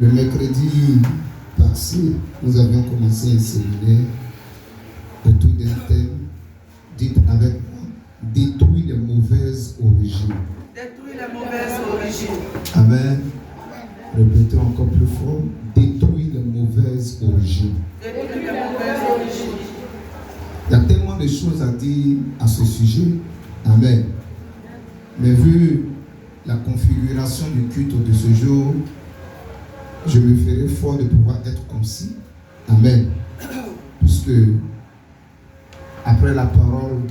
Le mercredi passé, nous avions commencé un séminaire autour d'un thème. Dites avec moi, détruire les mauvaises origines. Détruire les mauvaises origines. Amen. Répétez encore plus fort. Détruire les mauvaises origines. Détruire les mauvaises origines. Il y a tellement de choses à dire à ce sujet. Amen. Mais vu la configuration du culte de ce jour, je me ferai fort de pouvoir être concis. Amen. Puisque après la parole,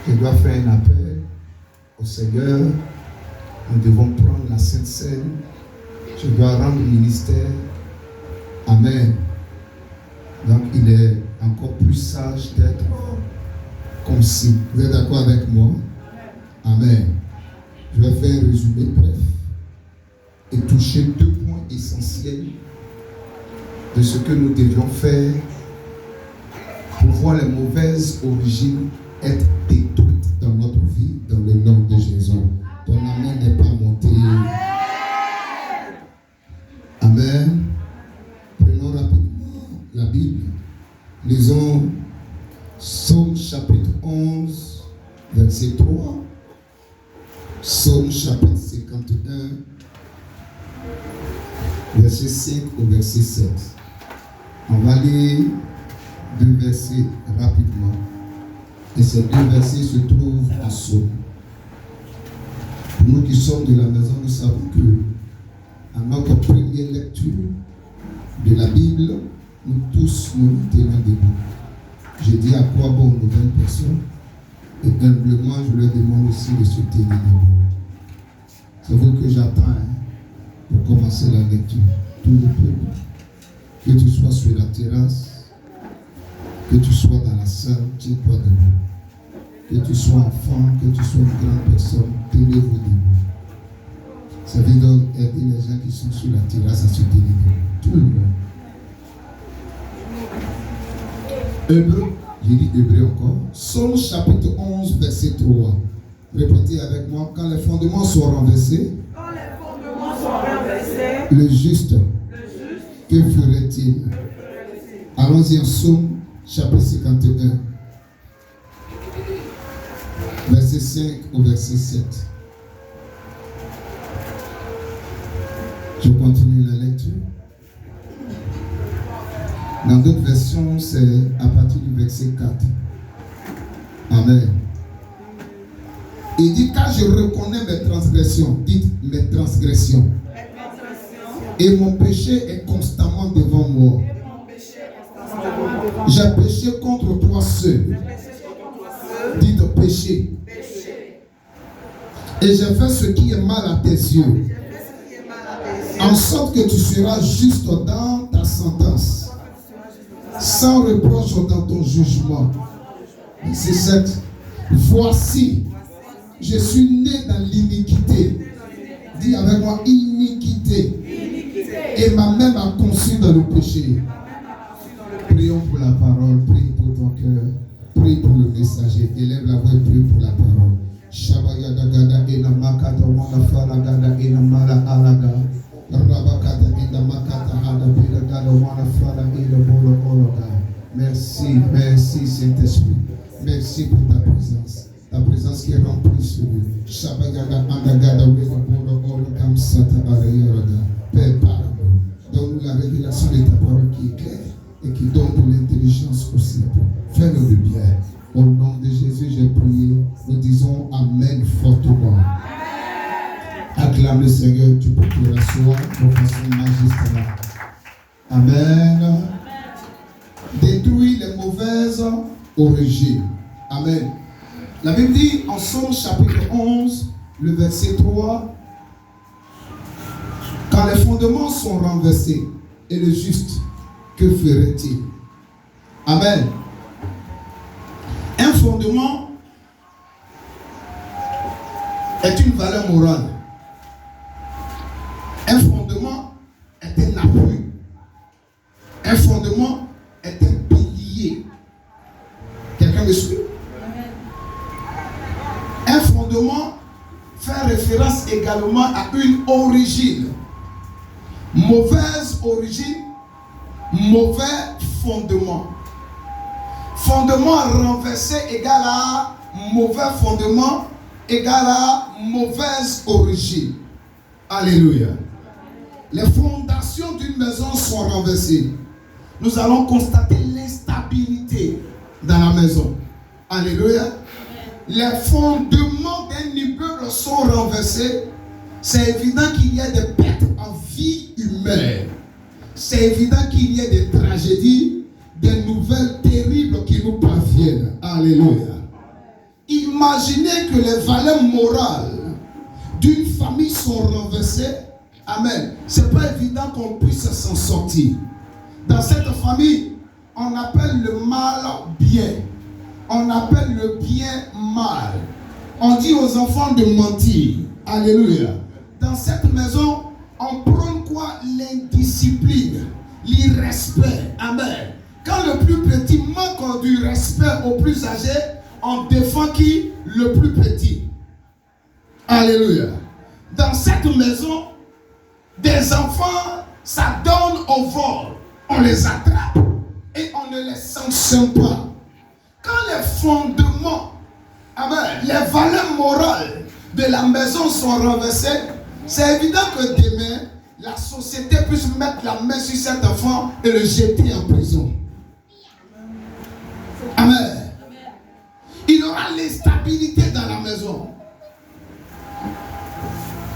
je dois faire un appel au Seigneur. Nous devons prendre la Sainte Seine. Je dois rendre le ministère. Amen. Donc il est encore plus sage d'être concis. Vous êtes d'accord avec moi? Amen. Je vais faire un résumé bref et toucher 2 points essentiels de ce que nous devions faire pour voir les mauvaises origines être détruites dans notre vie, dans le nom de Jésus. Ton amen n'est pas monté. Amen. Prenons rapidement la Bible. Lisons Psaume chapitre 11, verset 3. Psaume chapitre 51, verset 5 au verset 7. On va lire 2 versets rapidement. Et ces 2 versets se trouvent en Psaume. Pour nous qui sommes de la maison, nous savons que à notre première lecture de la Bible, nous tous nous tenons debout. J'ai dit à quoi bon aux nouvelles personnes. Et humblement, je leur demande aussi de se tenir debout. C'est vous que j'attends pour commencer la lecture. Tout le peuple. Que tu sois sur la terrasse, que tu sois dans la salle, tiens-toi debout. Que tu sois enfant, que tu sois une grande personne, tenez-vous debout. Ça veut donc aider les gens qui sont sur la terrasse à se tenir debout. Tout le monde. Hébreu, j'ai dit Hébreu encore. Psaume chapitre 11, verset 3. Répétez avec moi. Quand les fondements sont renversés, le juste, que ferait-il? Allons-y en Psaume chapitre 51, verset 5 au verset 7. Je continue la lecture. Dans d'autres versions, c'est à partir du verset 4. Amen. Il dit, car je reconnais mes transgressions. Dites mes transgressions. Et mon péché est constamment devant moi. J'ai péché contre toi seul. Dites péché. Et j'ai fait ce qui est mal à tes yeux. En sorte que tu seras juste dans ta sentence, sans reproche dans ton jugement. C'est 7. Voici, je suis né dans l'iniquité. Dis avec moi, iniquité. Et ma mère m'a conçu dans le péché. Prions pour la parole, prie pour ton cœur, prie pour le messager. Élève la voix et prie pour la parole. Shabayada gada ina makata wana fara gada ina mala alaga. Rabakata ina makata hada pira gada wana fara ina bolo ologa. Merci, merci Saint-Esprit. Merci pour ta présence qui remplit ce lieu. Shabayada andagada wena bolo ologa msata arayoraga. Père, parle-nous. Donne-nous la révélation de ta parole qui est claire et qui donne de l'intelligence au simple. Fais-nous le bien. Au nom de Jésus, j'ai prié. Nous disons Amen fortement. Acclame le Seigneur, tu peux te rasseoir de façon magistrale. Amen. Détruis les mauvaises origines. Amen. La Bible dit en Psaume chapitre 11, le verset 3, quand les fondements sont renversés, et le juste, que ferait-il? Amen. Un fondement est une valeur morale. Un fondement est un appui. Un fondement est un pilier. Quelqu'un me suit? Un fondement fait référence également à une origine. Mauvaise origine, mauvais fondement. Fondement renversé égale à mauvais fondement, égale à mauvaise origine. Alléluia. Les fondations d'une maison sont renversées. Nous allons constater l'instabilité dans la maison. Alléluia. Les fondements d'un immeuble sont renversés. C'est évident qu'il y a des pertes en vie humaine. C'est évident qu'il y a des tragédies, des nouvelles terribles qui nous parviennent. Alléluia. Imaginez que les valeurs morales d'une famille sont renversées. Amen. C'est pas évident qu'on puisse s'en sortir. Dans cette famille, on appelle le mal bien. On appelle le bien mal. On dit aux enfants de mentir. Alléluia. Dans cette maison, on prône quoi? L'indiscipline, l'irrespect. Amen. Quand le plus petit manque du respect au plus âgé, on défend qui? Le plus petit. Alléluia. Dans cette maison, des enfants, ça donne au vol. On les attrape et on ne les sanctionne pas. Quand les fondements, amen, les valeurs morales de la maison sont renversées, c'est évident que demain, la société puisse mettre la main sur cet enfant et le jeter en prison. Amen. Il y aura l'instabilité dans la maison.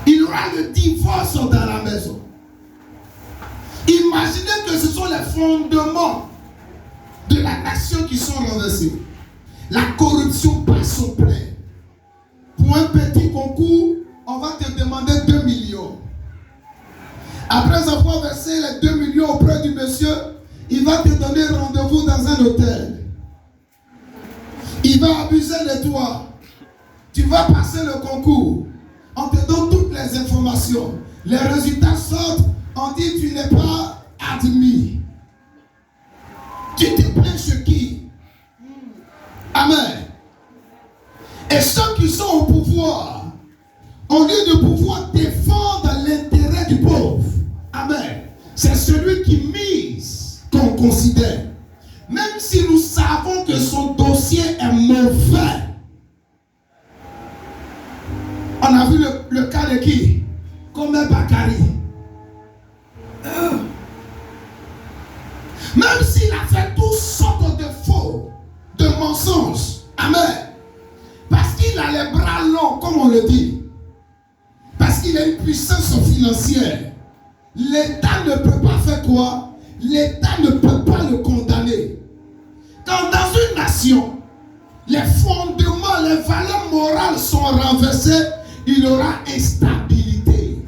Il y aura le divorce dans la maison. Imaginez que ce sont les fondements de la nation qui sont renversés. La corruption passe au plein. Pour un petit concours, on va te demander 2 millions. Après avoir versé les 2 millions auprès du monsieur, il va te donner rendez-vous dans un hôtel. Il va abuser de toi. Tu vas passer le concours. On te donne toutes les informations. Les résultats sortent. On dit tu n'es pas admis. Tu te plains chez qui? Amen. Et ceux qui sont au pouvoir, au lieu de pouvoir défendre l'intérêt du pauvre, amen, c'est celui qui mise qu'on considère. Même si nous savons que son dossier est mauvais. On a vu le cas de qui? Comme Bakari. Même s'il a fait toutes sortes de faux, de mensonges. Amen. Parce qu'il a les bras longs, comme on le dit. Parce qu'il a une puissance financière. L'État ne peut pas faire quoi? L'État ne peut pas le condamner. Quand dans une nation, les fondements, les valeurs morales sont renversées, il y aura instabilité.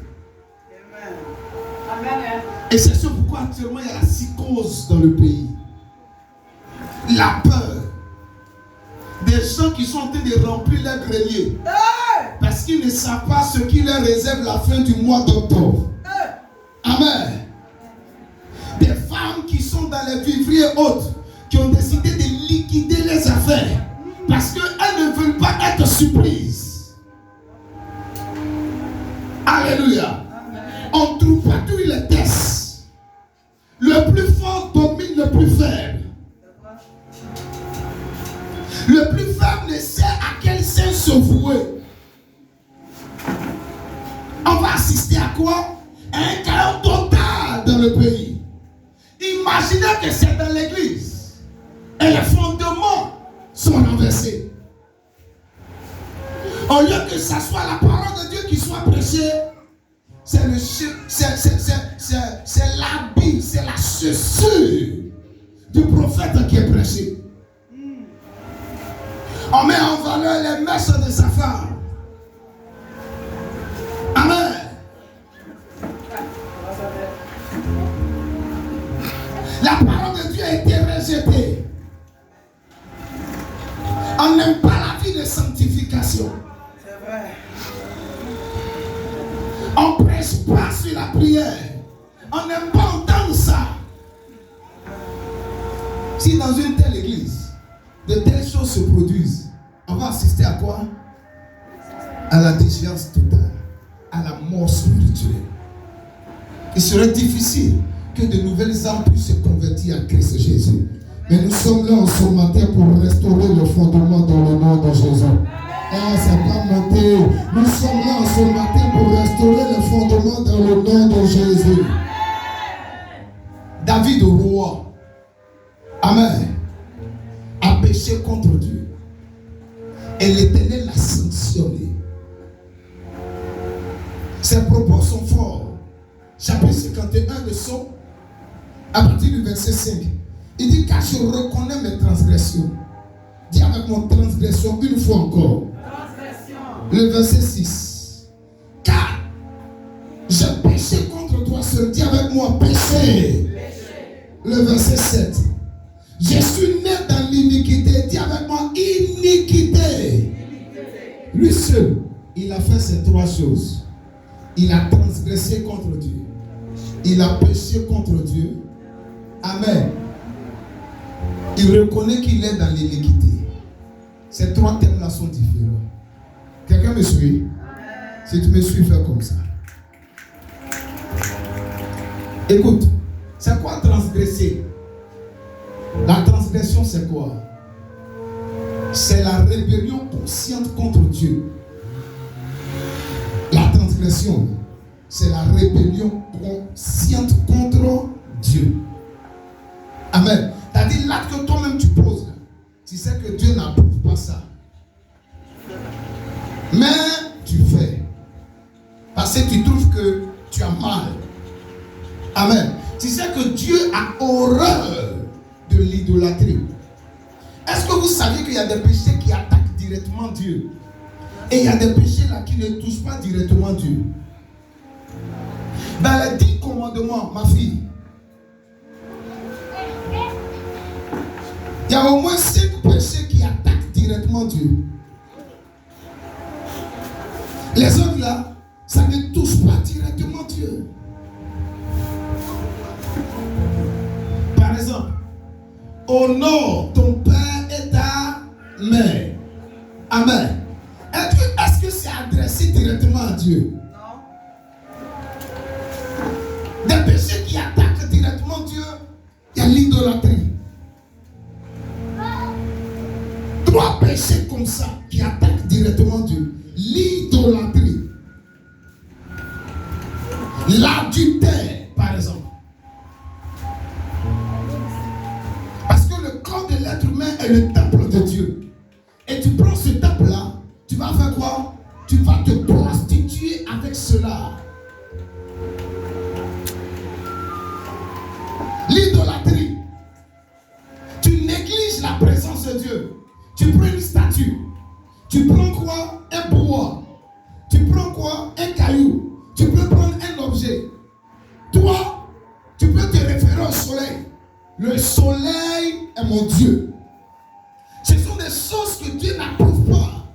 Amen. Et c'est ce pourquoi actuellement il y a la psychose dans le pays. La peur. Des gens qui sont en train de remplir leur grenier. Parce qu'ils ne savent pas ce qui leur réserve la fin du mois d'octobre. Amen. Des femmes qui sont dans les vivriers hautes, qui ont décidé de liquider les affaires. Parce qu'elles ne veulent pas être surprises. Alléluia. On trouve partout les tests. Le plus fort domine le plus faible. Le plus faible ne sait à quel sein se vouer. On va assister à quoi? À un chaos total dans le pays. Imaginez que c'est dans l'église. Et les fondements sont renversés. Au lieu que ce soit la parole de Dieu qui soit prêchée, c'est l'habit, c'est la chaussure du prophète qui est prêchée. On met en valeur les mèches de sa femme. Amen. La parole de Dieu a été rejetée. On n'aime pas la vie de sanctification. C'est vrai. On ne prêche pas sur la prière. On n'aime pas entendre ça. Si dans une telle église, de telles choses se produisent, on va assister à quoi? À la déchéance totale, à la mort spirituelle. Il serait difficile que de nouvelles âmes puissent se convertir à Christ Jésus. Mais nous sommes là en ce matin pour restaurer le fondement dans le nom de Jésus. Ah, ça va monter. Nous sommes là en ce matin pour restaurer le fondement dans le nom de Jésus. David, roi, Amen, a péché contre Dieu. Et l'Éternel l'a sanctionné. Ses propos sont forts. Chapitre 51 de Psaume, à partir du verset 5. Il dit, car je reconnais mes transgressions. Dis avec mon transgression une fois encore. Le verset 6. Car j'ai péché contre toi seul. Dis avec moi, péché. Le verset 7. Je suis né dans l'iniquité. Dis avec moi, iniquité. Lui seul, il a fait ces trois choses. Il a transgressé contre Dieu. Il a péché contre Dieu. Amen. Il reconnaît qu'il est dans l'iniquité. Ces trois thèmes-là sont différents. Quelqu'un me suit? Si tu me suis, fais comme ça. Écoute, c'est quoi transgresser? La transgression, c'est quoi? C'est la rébellion consciente contre Dieu. La transgression, c'est la rébellion consciente contre Dieu. Amen. C'est-à-dire l'acte que toi-même tu poses, tu sais que Dieu n'approuve pas ça. Mais tu fais. Parce que tu trouves que tu as mal. Amen. Tu sais que Dieu a horreur de l'idolâtrie. Est-ce que vous savez qu'il y a des péchés qui attaquent directement Dieu? Et il y a des péchés là qui ne touchent pas directement Dieu. Dans les 10 commandements, ma fille, il y a au moins 5 péchés qui attaquent directement Dieu. Les autres là, ça ne touche pas directement Dieu. Par exemple, honore ton père et ta mère. Amen. Est-ce que c'est adressé directement à Dieu? Non. Des péchés qui attaquent directement Dieu, il y a l'idolâtrie. 3 péchés comme ça qui attaquent directement Dieu. L'idolâtrie. L'adultère, par exemple. Parce que le corps de l'être humain est le temple de Dieu. Et tu prends ce temple-là, tu vas faire quoi? Tu vas te prostituer avec cela. L'idolâtrie. Tu négliges la présence de Dieu. Tu prends une statue. Tu prends quoi? Un bois. Tu prends quoi? Un caillou. Tu peux prendre un objet. Toi, tu peux te référer au soleil. Le soleil est mon Dieu. Ce sont des choses que Dieu n'approuve pas.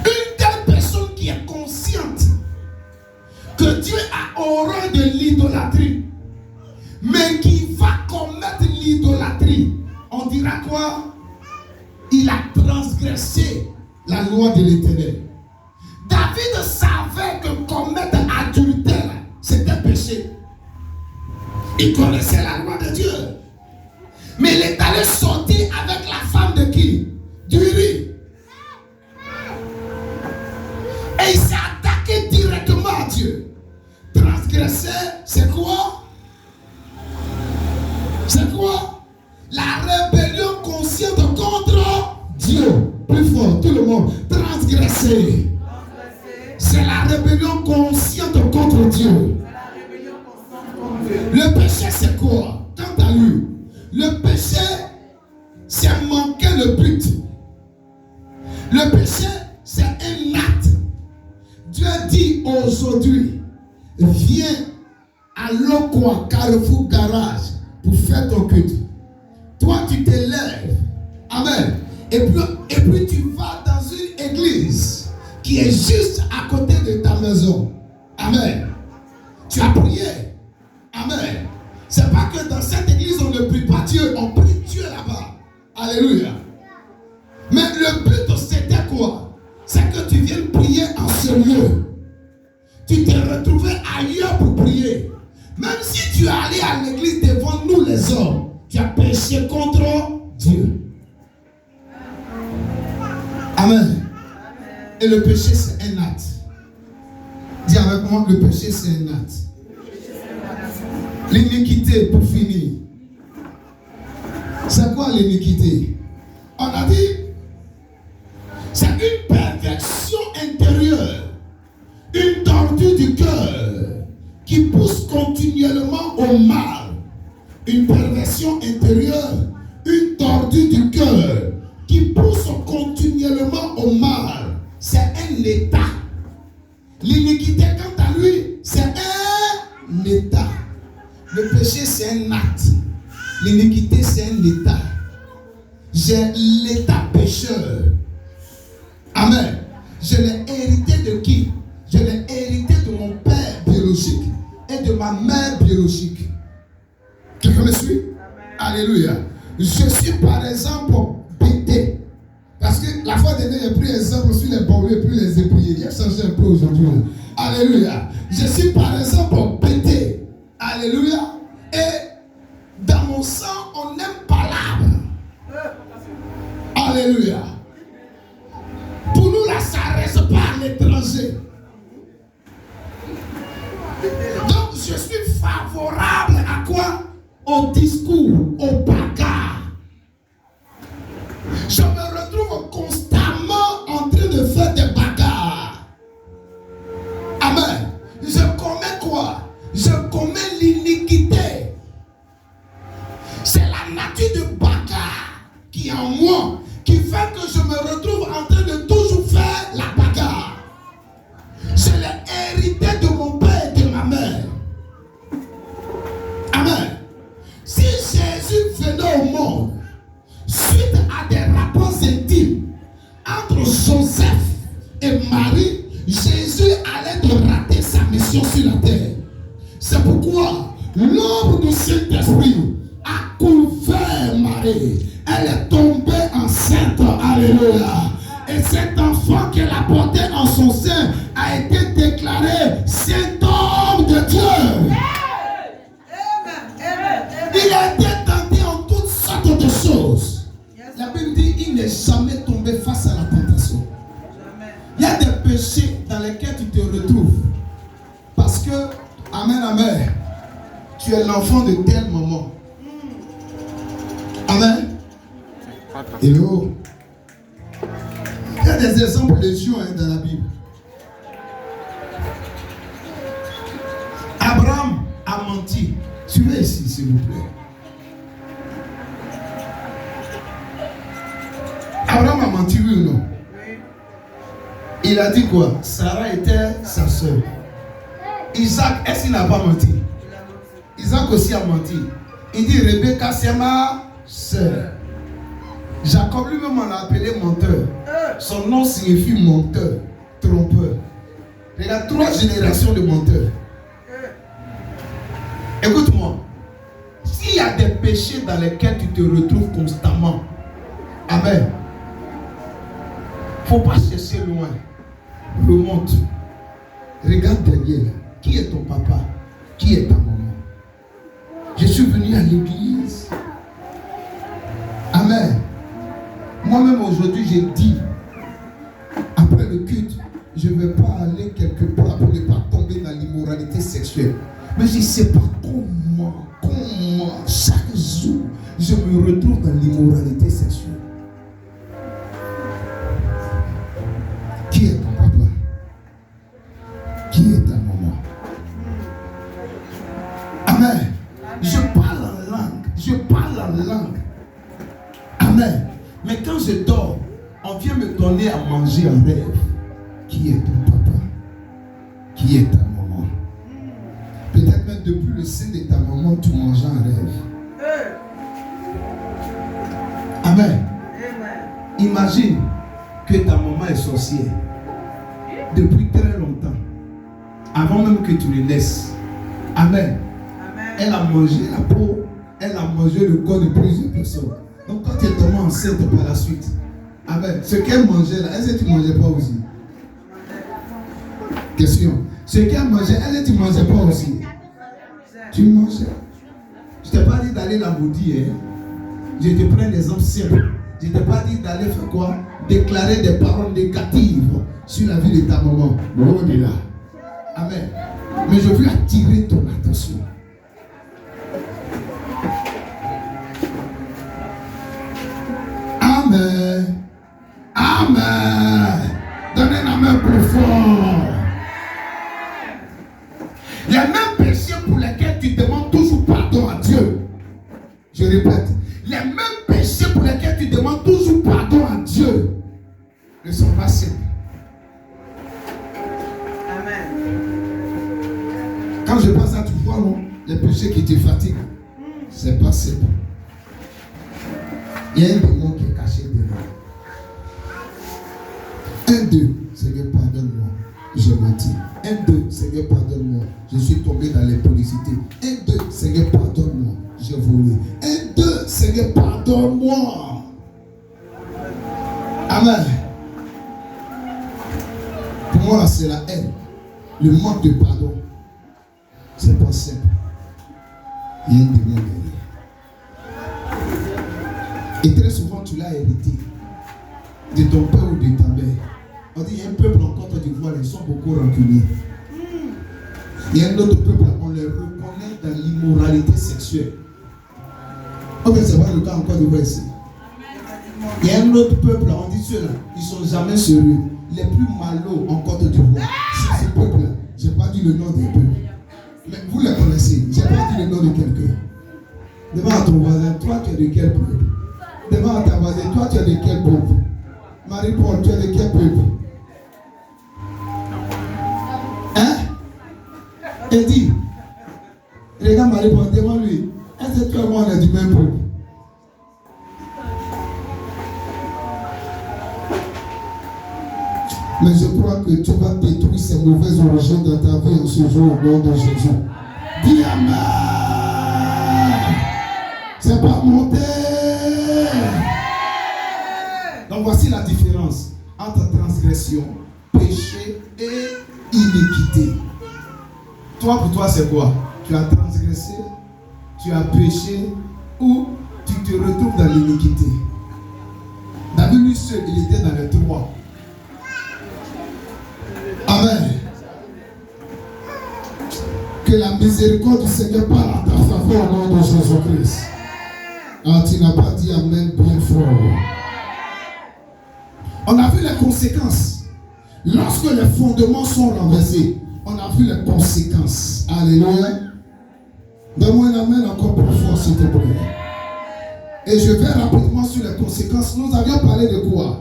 Une telle personne qui est consciente que Dieu a horreur de l'idolâtrie, mais qui va commettre l'idolâtrie, on dira quoi? Il a transgressé la loi de l'Éternel. David savait que commettre adultère, c'était péché. Il connaissait la loi de Dieu. Mais il est allé sortir avec la femme de qui? d'Uri. Et il s'est attaqué directement à Dieu. Transgresser, c'est quoi? C'est quoi? La rébellion consciente contre Dieu. Plus fort, tout le monde. Transgresser. C'est la rébellion consciente contre Dieu. Le péché, c'est quoi? Quant à lui, le péché, c'est manquer le but. Le péché, c'est un acte. Dieu dit aujourd'hui, viens à Lokwa, Carrefour Garage, pour faire ton culte. Toi, tu te lèves. Amen. Et puis tu vas dans une église qui est juste à côté de ta maison. Amen. Tu as prié. Amen. C'est pas que dans cette église on ne prie pas Dieu, on prie Dieu là-bas. Alléluia. Mais le but c'était quoi? C'est que tu viennes prier en ce lieu. Tu t'es retrouvé ailleurs pour prier. péché. Même si tu es allé à l'église devant nous les hommes, tu as péché contre Dieu. Amen. Et le péché, c'est un acte. Dis avec moi, le péché, c'est un acte. L'iniquité, pour finir. C'est quoi l'iniquité? On a dit, c'est une perversion intérieure, une tordue du cœur qui pousse continuellement au mal. Une perversion intérieure, une tordue du cœur qui pousse continuellement au mal. C'est un état. L'iniquité, quant à lui, c'est un état. Le péché, c'est un acte. L'iniquité, c'est un état. J'ai l'état pécheur. Amen. Je l'ai hérité de qui? Je l'ai hérité de mon père biologique et de ma mère biologique. Quelqu'un me suit? Alléluia. Je suis par exemple bêté. Parce que la fois dernière, j'ai pris exemple sur les banlieues puis les épriers. Il a changé un peu aujourd'hui. Alléluia. Je suis par exemple bêté. Alléluia. Et dans mon sang, on n'aime pas l'arbre. Alléluia. Pour nous, là, ça ne reste pas à l'étranger. Donc, je suis favorable à quoi? Au discours, au bagarre. Je me retrouve constamment en train de faire des bagarres. Amen. Je commets quoi? Je commets l'iniquité. C'est la nature de bagarre qui est en moi, qui fait que je me retrouve en train de toujours faire la bagarre. Je l'ai hérité de mon père et de ma mère. Amen. Si Jésus venait au monde suite à des rapports intimes entre Joseph et Marie, Jésus allait de rater sa mission sur la terre. C'est pourquoi l'ombre du Saint-Esprit a couvert Marie. Elle est tombée enceinte. Alléluia. Et cet enfant qu'elle a porté en son sein a été déclaré saint homme de Dieu. Il a été tenté en toutes sortes de choses. La Bible dit qu'il n'est jamais tombé face à la tentation. Il y a des péchés dans lesquels tu te retrouves. Parce que, amen, amen, tu es l'enfant de tel moment. Amen. Hello. Il y a des exemples de Dieu dans la Bible. Abraham a menti. Suivez ici, s'il vous plaît. Abraham a menti, oui ou non? Il a dit quoi? Sarah était sa soeur. Isaac, est-ce qu'il n'a pas menti? Isaac aussi a menti. Il dit Rebecca, c'est ma soeur. Jacob lui-même en a appelé menteur. Son nom signifie menteur, trompeur. Il y a 3 générations de menteurs. Écoute-moi. S'il y a des péchés dans lesquels tu te retrouves constamment, amen. Il ne faut pas chercher loin. Remonte. Regarde derrière. Qui est ton papa? Qui est ta maman? Je suis venu à l'église. Amen. Moi-même aujourd'hui, j'ai dit, après le culte, je ne vais pas aller quelque part pour ne pas tomber dans l'immoralité sexuelle. Mais je ne sais pas comment, chaque jour, je me retrouve dans l'immoralité sexuelle. Qui est ton papa? Qui est ta maman? Amen. Je parle en langue. Amen. Mais quand je dors, on vient me donner à manger en rêve. Qui est ton papa? Qui est ta maman? Peut-être même depuis le sein de ta maman, tu manges en rêve. Amen. Imagine que ta maman est sorcière depuis très longtemps, avant même que tu le naisses. Amen. Elle a mangé la peau, elle a mangé le corps de plusieurs personnes. Donc quand tu es tombé enceinte par la suite, amen, ce qu'elle mangeait là, est-ce que tu ne mangeais pas aussi? Question. Ce qu'elle mangeait, est-ce que tu ne mangeais pas aussi? Tu mangeais. Je ne t'ai pas dit d'aller la maudire. Hein. Je te prends des exemples simples. Je ne t'ai pas dit d'aller faire quoi? Déclarer des paroles négatives sur la vie de ta maman. Loin de là. Amen. Mais je veux attirer ton attention. Amen. Amen. Donnez la main plus fort. Les mêmes péchés pour lesquels tu demandes toujours pardon à Dieu. Je répète. Les mêmes péchés pour lesquels tu demandes toujours pardon à Dieu ne sont pas simples. Amen. Quand je pense à tu vois, non, les péchés qui te fatiguent, c'est pas simple. Il y a un démon qui est caché devant. 1, 2, Seigneur, pardonne-moi. J'ai menti. 1, 2, Seigneur, pardonne-moi. Je suis tombé dans l'impudicité. 1, 2, Seigneur, pardonne-moi. J'ai volé. 1, 2, Seigneur, pardonne-moi. Amen. Pour moi, là, c'est la haine. Le manque de pardon. C'est pas simple. Il y a un démon derrière. Et très souvent, tu l'as hérité de ton père ou de ta mère. On dit, il y a un peuple en Côte d'Ivoire, ils sont beaucoup rancuniers. Il y a un autre peuple, on les reconnaît dans l'immoralité sexuelle. Oh, mais c'est pas le cas en Côte d'Ivoire ici. Il y a un autre peuple, on dit ceux-là, ils ne sont jamais sérieux. Les plus malos en Côte d'Ivoire, c'est ce peuple-là. Je n'ai pas dit le nom des peuples. Mais vous les connaissez, je n'ai pas dit le nom de quelqu'un. Demande à ton voisin, toi tu es de quel peuple? Demande à ta voisine, toi tu es de quel peuple? Marie-Paul, tu es de quel peuple? Hein? Et dit, regarde Marie-Paul, demande-lui, est-ce que toi et moi on est du même peuple? Mais je crois que tu vas détruire ces mauvaises origines dans ta vie en ce jour au nom de Jésus. Dis Amen. C'est pas monté. Donc voici la différence entre transgression, péché et iniquité. Toi, pour toi, c'est quoi? Tu as transgressé, tu as péché ou tu te retrouves dans l'iniquité. David lui seul, il était dans les trois. Amen. Que la miséricorde du Seigneur parle à ta faveur au nom de Jésus-Christ. Ah, tu n'as pas dit Amen bien fort. On a vu les conséquences. Lorsque les fondements sont renversés, on a vu les conséquences. Alléluia. Donne-moi un Amen encore plus fort, s'il te plaît. Et je vais rapidement sur les conséquences. Nous avions parlé de quoi?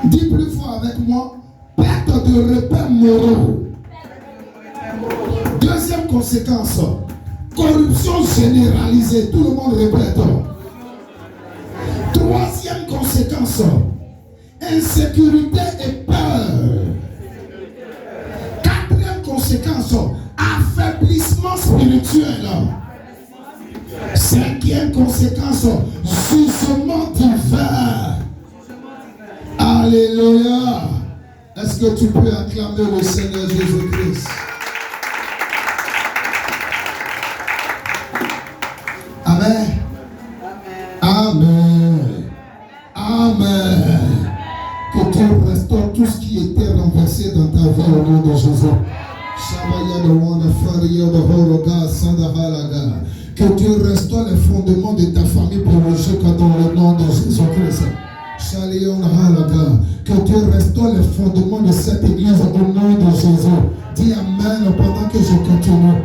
Dis plus fort avec moi. Perte de repères moraux. Deuxième conséquence, corruption généralisée. Tout le monde répète. Troisième conséquence, insécurité et peur. Quatrième conséquence, affaiblissement spirituel. Cinquième conséquence, jugement divin. Alléluia. Est-ce que tu peux acclamer le Seigneur Jésus-Christ? Amen. Amen. Amen. Que tu restaures tout ce qui était renversé dans ta vie au nom de Jésus. Que tu restaures les fondements de ta famille biologique dans le nom de Jésus-Christ. Que tu restaures les fondements de cette église au nom de Jésus. Dis Amen pendant que je continue.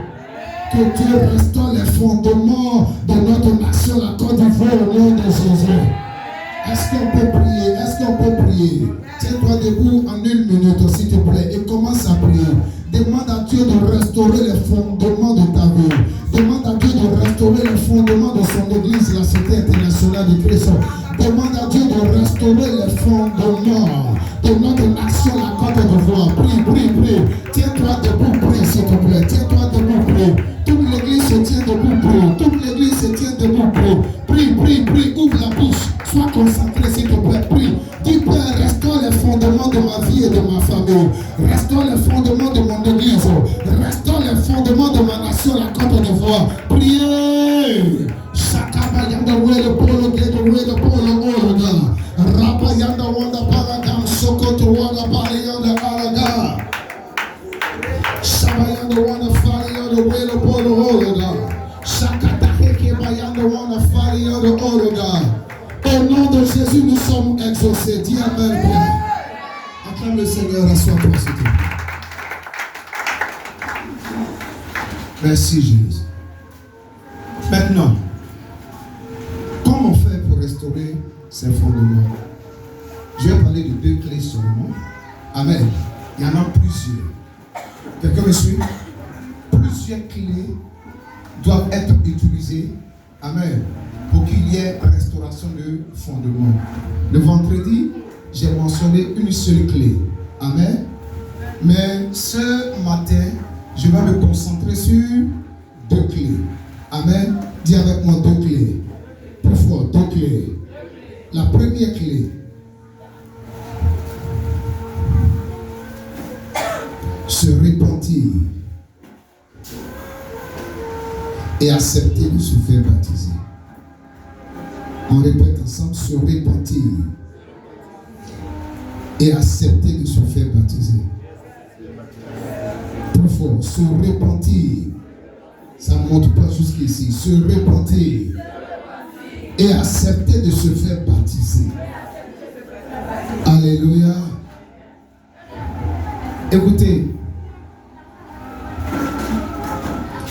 Que tu restaures les fondements de notre nation, la Côte d'Ivoire, au nom de Jésus. Est-ce qu'on peut prier? Est-ce qu'on peut prier? Tiens-toi debout en 1 minute, s'il te plaît, et commence à prier. Demande à Dieu de restaurer les fondements de ta vie. Demande à Dieu de restaurer les fondements de son église, la Cité internationale de Christ. Demande à Dieu de restaurer les fondements de notre nation, la Côte d'Ivoire. Prie, prie, prie. Tiens-toi debout, prie, s'il te plaît. Tiens-toi debout, prie. Toute l'église se tient debout, prie. Toute l'église se tient debout, prie. Prie, prie, prie. Ouvre la bouche. Sois concentré, s'il te plaît. Prie. Dis, Père, restaure les fondements de ma vie et de ma famille. Restaure les fondements de mon église. Restaure les fondements nom de ma nation, la Côte d'Ivoire. Priez. Shakabayanda wele polo geto wele polo ologa. Rabayanda wanda palagam sokoto wanda balayanda alaga. Shabayanda wanda falayanda wele polo ologa. Shakata heke bayanda wanda falayanda ologa. Au nom de Jésus, nous sommes exaucés. Dis Amen. Acclame le Seigneur, assois-toi, s'il te plaît. Merci Jésus. Maintenant, comment faire pour restaurer ces fondements? Je vais parler de 2 clés seulement. Amen. Il y en a plusieurs. Quelqu'un me suit? Plusieurs clés doivent être utilisées. Amen. Pour qu'il y ait restauration de fondement. Le vendredi, j'ai mentionné une seule clé. Amen. Mais ce matin, je vais me concentrer sur 2 clés. Amen. Dis avec moi 2 clés. Plus fort, 2 clés. La première clé, se repentir et accepter de se faire baptiser. On répète ensemble, se repentir et accepter de se faire baptiser. Plus fort, se repentir. Ça ne monte pas jusqu'ici. Se repentir et accepter de se faire baptiser. Alléluia. Écoutez,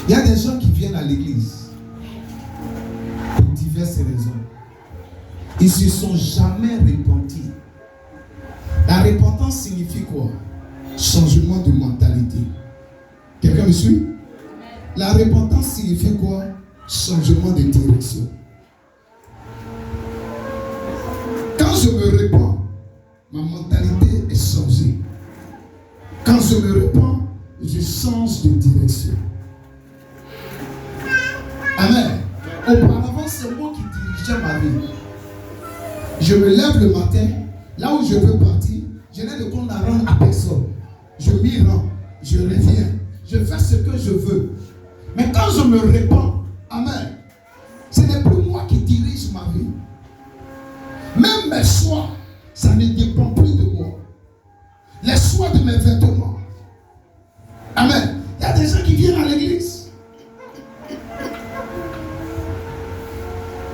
il y a des gens qui viennent à l'église pour diverses raisons. Ils ne se sont jamais repentis. La repentance signifie quoi? Changement de mentalité. Quelqu'un me suit? La repentance signifie quoi? Changement de direction. Quand je me repens, ma mentalité est changée. Quand je me repens, je change de direction. Amen. Auparavant, c'est moi qui dirigeais ma vie. Je me lève le matin, là où je veux partir, je n'ai de compte à rendre à personne. Je m'y rends, je reviens, je fais ce que je veux. Mais quand je me repens, amen, ce n'est plus moi qui dirige ma vie. Même mes choix, ça ne dépend plus de moi. Les choix de mes vêtements. Amen. Il y a des gens qui viennent à l'église.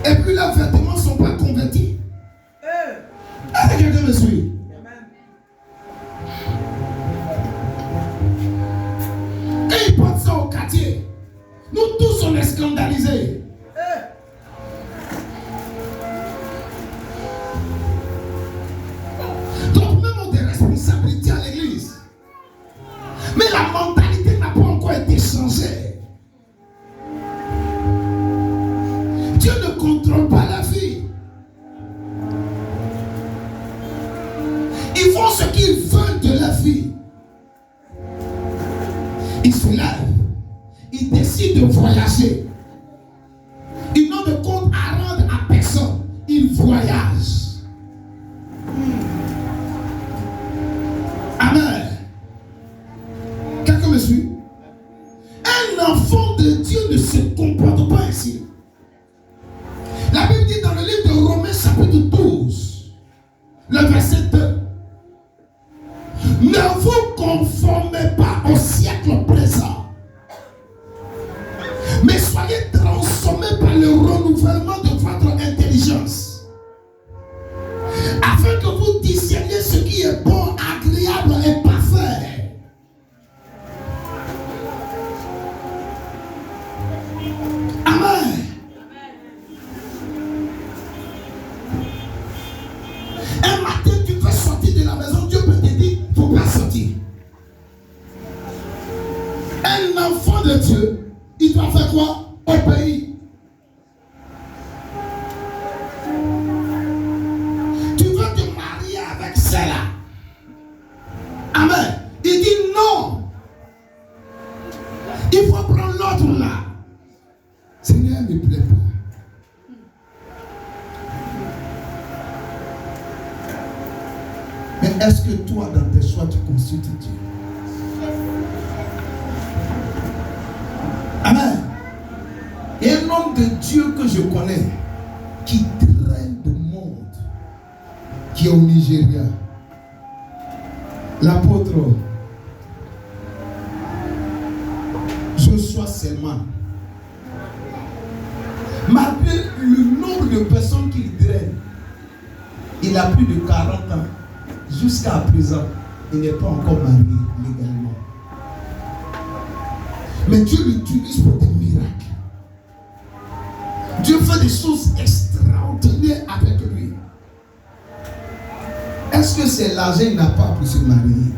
Et puis leurs vêtements ne sont pas convertis. Est-ce que quelqu'un me suit? Et ils portent ça au quartier. Nous tous on est scandalisés. Donc même on a des responsabilités à l'église. Mais la mentalité n'a pas encore été changée. Dieu ne contrôle pas la vie. Ils font ce qu'ils veulent de la vie. Ils se lèvent. Ils décident de voyager. Ils n'ont de compte à rendre à personne. Ils voyagent. Amen. Quelqu'un me suit? Un enfant de Dieu ne se comporte pas ainsi. La Bible dit dans le livre de Romains chapitre 12, le verset 2. Ne vous conformez pas au siècle présent, mais soyez transformés par le renouvellement de votre intelligence, afin que vous discerniez ce qui est bon, agréable et parfait. Amen. Un matin, tu veux sortir de la maison, Dieu peut te dire, il ne faut pas sortir. Un enfant de Dieu, il doit faire quoi? Obéir. Tu veux te marier avec celle-là. Amen. Il dit non. Il faut prendre l'autre là. Seigneur, ne me plaît pas. Mais est-ce que toi, dans tes choix, tu consultes Dieu? Amen. Il y a un homme de Dieu que je connais qui traîne le monde, qui est au Nigeria. L'apôtre Joshua Selman. Malgré le nombre de personnes qu'il draine, il a plus de 40 ans. Jusqu'à présent, il n'est pas encore marié légalement. Mais Dieu l'utilise pour des miracles. Dieu fait des choses extraordinaires avec lui. Est-ce que c'est l'argent qu'il n'a pas pour se marier?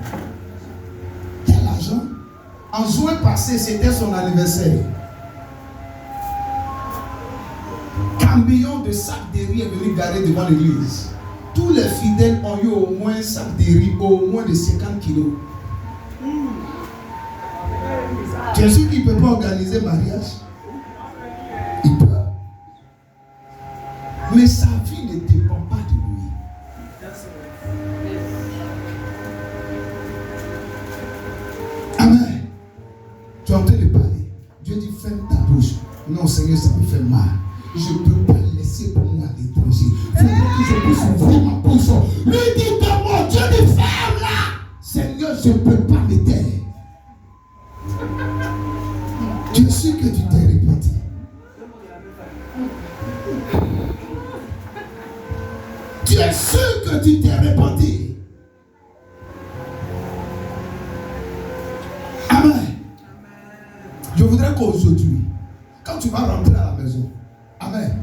Quel argent? En juin passé, c'était son anniversaire. Camion de sacs de riz est venu garer devant l'église. Tous les fidèles ont eu au moins un sac de riz, au moins de 50 kilos. Tu es sûr qu'il ne peut pas organiser mariage? Il peut. Mais sa vie ne dépend pas de lui. Amen. Tu es en train de parler. Dieu dit ferme ta bouche. Non Seigneur, ça me fait mal. Je ne peux pas laisser pour moi l'étranger. Il faudrait que je puisse ouvrir ma bouche. Lui dit de moi, Dieu dit ferme là. Seigneur, je ne peux pas me taire. Tu es sûr que tu t'es répété? Tu es sûr que tu t'es répété? Amen. Je voudrais qu'aujourd'hui, quand tu vas rentrer à la maison, amen,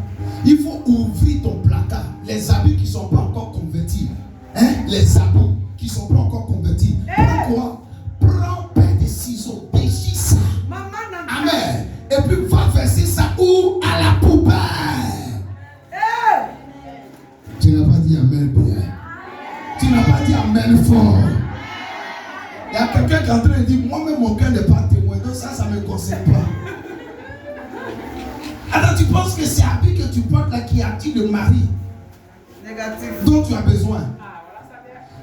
il faut ouvrir ton placard. Les habits qui ne sont pas encore convertis, hein? Les habits qui ne sont pas encore convertis. Pourquoi? Prends pain de ciseaux, déchire ça. Amen. Et puis va verser ça où? À la poubelle. Tu n'as pas dit amen bien. Tu n'as pas dit amen fort. Il y a quelqu'un qui est en train de dire, moi-même mon cœur n'est pas témoin. Donc ça ne me concerne pas. Alors tu penses que c'est l'habit que tu portes là qui attire le mari dont tu as besoin.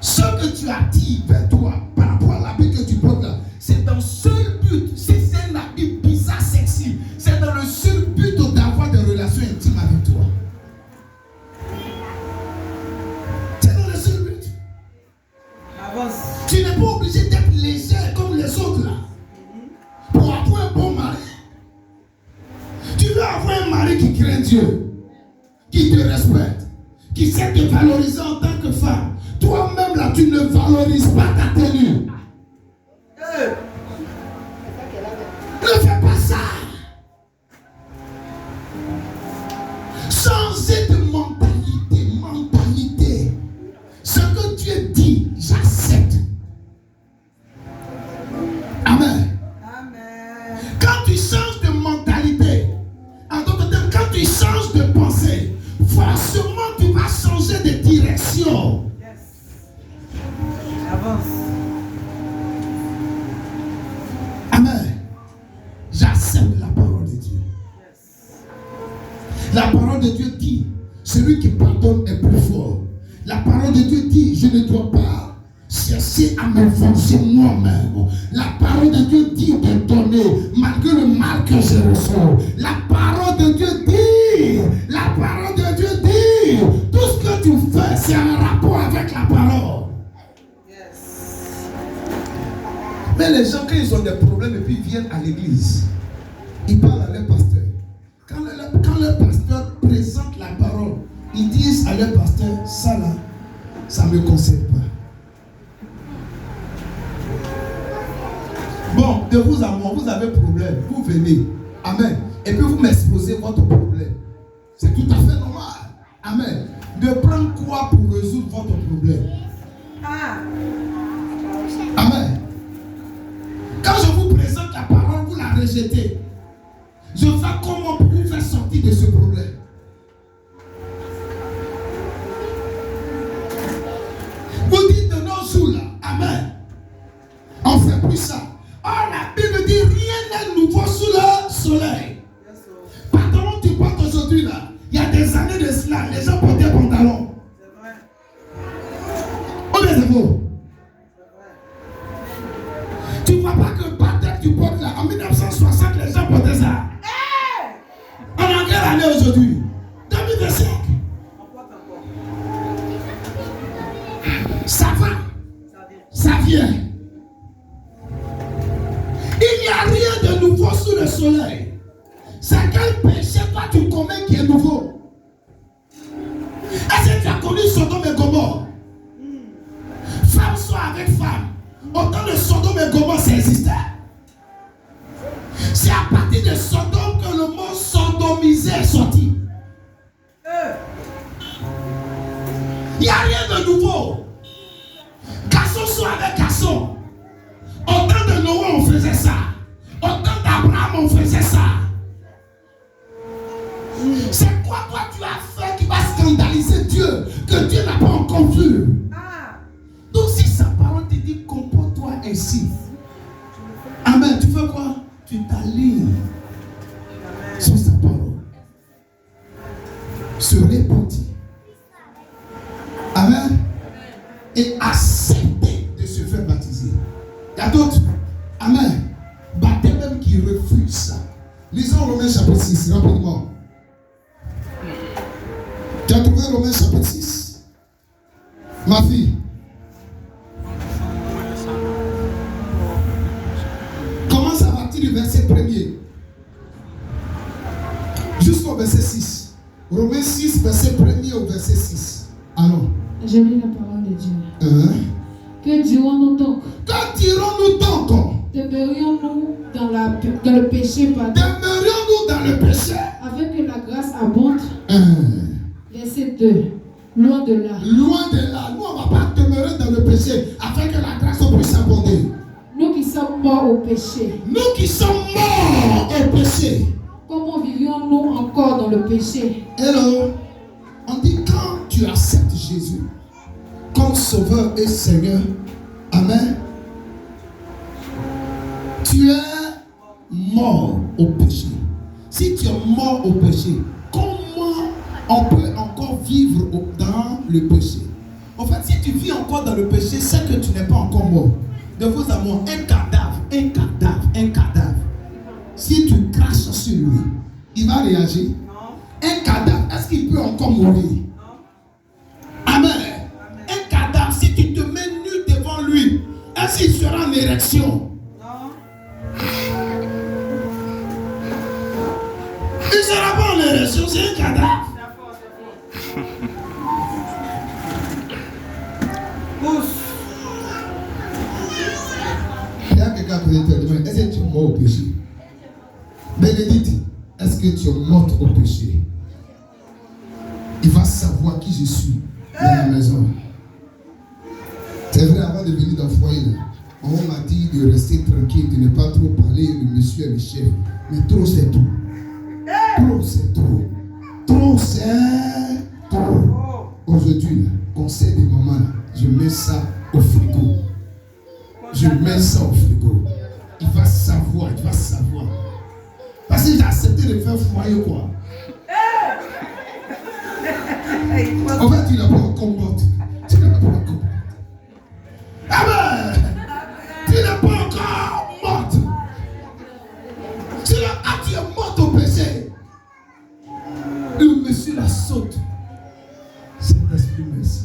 Ce que tu attires vers toi par rapport à l'habit que tu portes là, c'est dans le seul but. Si c'est un habit bizarre, sexy, c'est dans le seul but d'avoir des relations intimes avec toi. C'est dans le seul but. Avance. Tu n'es pas obligé d'être léger comme les autres là pour avoir un bon mari. Tu veux avoir un mari qui craint Dieu, qui te respecte, qui sait te valoriser en tant que femme. Toi-même là, tu ne valorises pas ta tenue. Ne fais pas ça. Changez de mentalité. Ce que Dieu dit, j'accepte. Amen. Quand tu changes de mentalité, en d'autres termes, quand tu changes de pensée, forcément tu vas changer de direction. Avance. Amen. J'accepte la parole de Dieu. La parole de Dieu dit, celui qui pardonne est plus fort. La parole de Dieu dit, je ne dois pas chercher à me venger moi-même. La parole de Dieu dit de donner malgré le mal que je reçois. La parole de Dieu dit, tout ce que tu fais, c'est un rapport avec la parole. Mais les gens, quand ils ont des problèmes et puis ils viennent à l'église, ils parlent à leur pasteur. Quand leur pasteur présente la parole, ils disent à leur pasteur, ça là, ça ne me concerne pas. Bon, de vous à moi, vous avez un problème, vous venez, amen, et puis vous m'exposez votre problème. C'est tout à fait normal, amen. De prendre quoi pour résoudre votre problème? Amen. Quand je vous présente la parole, vous la rejetez. Je fais comment pour vous faire sortir de ce problème? Vous dites de nos jours là, amen, on ne fait plus ça. Or la Bible dit rien n'est nouveau sous le soleil. Pantalon tu portes aujourd'hui là, il y a des années de cela, les gens portaient pantalon. On est beau. Tu ne vois pas que le pantalon que tu portes là, en 1960, les gens portaient soleil. C'est quel péché toi tu commets qui est nouveau? Est-ce que tu as connu Sodome et Gomorrhe? Femme soit avec femme. Autant de Sodome et Gomorrhe ça existait. C'est à partir de Sodome que le mot sodomisé est sorti. Il n'y a rien de nouveau. Garçon soit avec garçon. Au temps de Noé, on faisait ça. Au temps d'Abraham, on faisait ça. C'est quoi toi tu as fait qui va scandaliser Dieu, que Dieu n'a pas encore vu? Donc si sa parole te dit comporte-toi ainsi. Amen. Tu fais quoi? Tu t'alignes sur sa parole. Se repentir. Amen. Et accepter de se faire baptiser. Il y a d'autres. Amen. Baptême même qui refusent ça. Lisons Romains chapitre 6, rapidement. Tu as trouvé Romains chapitre 6? Ma fille. Commence à partir du verset 1er jusqu'au verset 6. Romains 6, verset 1er au verset 6. Allons. Je lis la parole de Dieu. Que dirons-nous donc? Que dirons-nous donc? Demeurions-nous dans le péché, pardon. Demeurions-nous dans le péché? Afin que la grâce abonde. Verset 2. Loin de là. Loin de là. Nous, on ne va pas demeurer dans le péché afin que la grâce puisse abonder. Nous qui sommes morts au péché. Nous qui sommes morts au péché. Comment vivions-nous encore dans le péché? Hello. On dit quand tu acceptes Jésus comme Sauveur et Seigneur, amen, tu es mort au péché. Si tu es mort au péché, comment on peut encore vivre dans le péché? En fait, si tu vis encore dans le péché, c'est que tu n'es pas encore mort. De vos amours, un cadavre. Si tu craches sur lui, il va réagir. Un cadavre, est-ce qu'il peut encore mourir? Amen. Un cadavre, si tu te mets nu devant lui, est-ce qu'il sera en érection? Il ne sera pas en érection, c'est un cadavre. Il y a quelqu'un qui te demande, est-ce que tu es mort au péché? Bénédicte, est-ce que tu es morte au péché? Il va savoir qui je suis dans la maison. C'est vrai, avant de venir dans le foyer, on m'a dit de rester tranquille, de ne pas trop parler, le monsieur et le chef. Mais trop, c'est trop. Trop, c'est trop. Trop, c'est trop. Aujourd'hui, conseil des mamans, je mets ça au frigo. Je mets ça au frigo. Il va savoir. Parce que j'ai accepté de faire foyer, quoi. En fait, tu n'as pas encore morte. Amen. Tu n'es pas encore morte. Tu es morte au péché. Le monsieur la saute. Saint-Esprit, merci.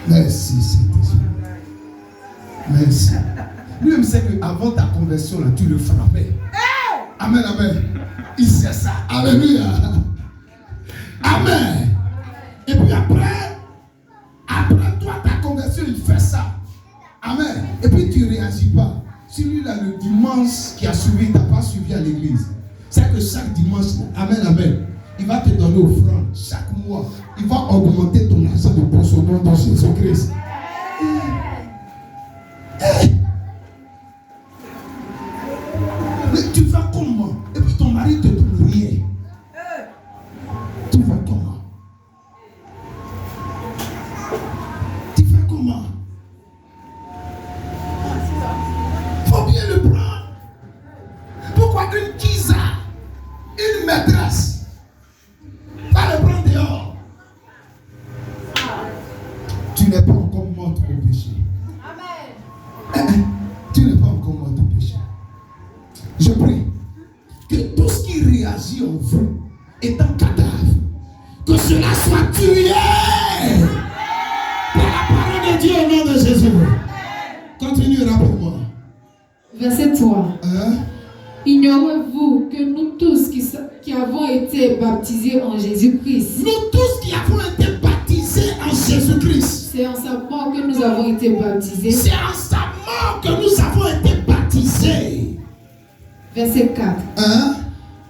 Merci, Saint-Esprit. Merci. Lui-même sait qu'avant ta conversion, là, tu le frappais. Amen, amen. Il sait ça. Alléluia. Amen. Et puis après toi, ta conversion, il fait ça. Amen. Et puis tu ne réagis pas. Celui-là, le dimanche qui a suivi, tu n'as pas suivi à l'église. C'est que chaque dimanche, amen, amen, il va te donner offrande. Chaque mois, il va augmenter ton argent de poche au nom de Jésus-Christ. Mais tu vas comment? Et puis ton mari te donne rien. Tu vas comment? Faut bien le prendre. Pourquoi une kisa, une maîtresse, va le prendre dehors? Tu n'es pas encore morte au péché. Amen. Tu n'es pas encore morte au péché. Je prie que tout ce qui réagit en vous est un cadavre, que cela soit tué par la parole de Dieu au nom de Jésus. Continue rapidement. Verset 3. Ignorez-vous que nous tous qui avons été baptisés en Jésus-Christ, nous tous qui avons été baptisés en Jésus-Christ, c'est en sa mort que nous avons été baptisés. c'est en sa mort que nous avons été baptisés. Verset 4. Hein?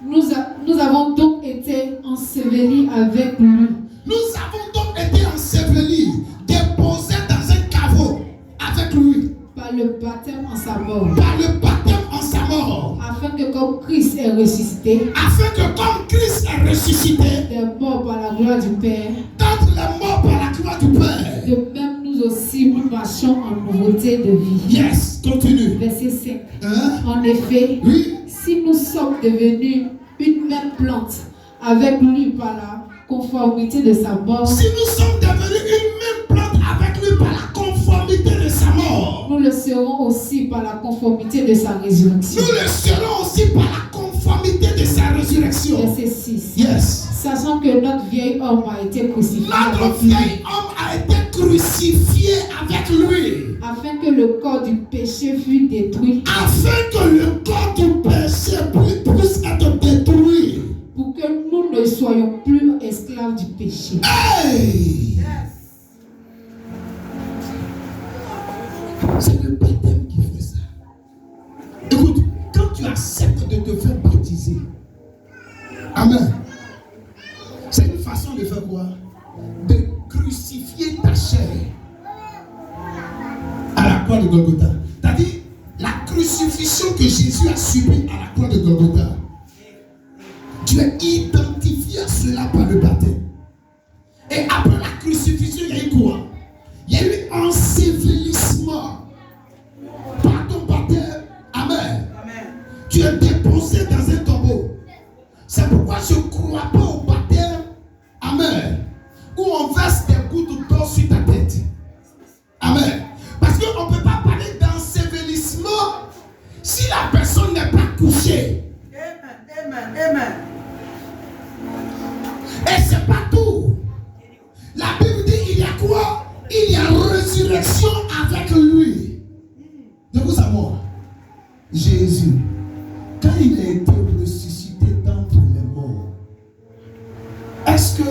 Nous avons donc été ensevelis avec lui. Nous avons donc été ensevelis, déposés dans un caveau avec lui. Par le baptême en sa mort. Par le baptême en sa mort. Afin que comme Christ est ressuscité. Afin que comme Christ est ressuscité. Des morts par la gloire du Père. D'entre les morts par la gloire du Père. De même nous aussi nous marchons en nouveauté de vie. Yes, continue. Verset 5. Hein? En effet, oui. Si nous sommes devenus une même plante avec lui par la conformité de sa mort. Si nous sommes devenus une même plante avec lui par la conformité de sa mort. Nous le serons aussi par la conformité de sa résurrection. Nous le serons aussi par la conformité de sa résurrection. Verset 6. Yes. Sachant que notre vieil homme a été crucifié Notre vieil homme a été crucifié avec lui. Afin que le corps du péché fût détruit. Afin que le corps du péché puisse être détruit. Pour que nous ne soyons plus esclaves du péché. Hey! Yes. C'est le baptême qui fait ça. Écoute, quand tu acceptes de te faire baptiser, amen. C'est une façon de faire quoi? De crucifier ta chair à la croix de Golgotha. C'est-à-dire, la crucifixion que Jésus a subie à la croix de Golgotha, tu es identifié à cela par le baptême. Et après la crucifixion, il y a eu quoi? Il y a eu ensevelissement par ton baptême. Amen. Amen. Tu es déposé dans un tombeau. C'est pourquoi je ne crois pas au baptême. Amen. Où on verse des gouttes d'eau sur ta tête. Amen. Parce qu'on ne peut pas parler d'ensevelissement si la personne n'est pas couchée. Amen. Amen. Amen. Et c'est pas tout. La Bible dit il y a quoi? Il y a résurrection avec lui. De vous savoir, Jésus, quand il a été ressuscité d'entre les morts, est-ce que,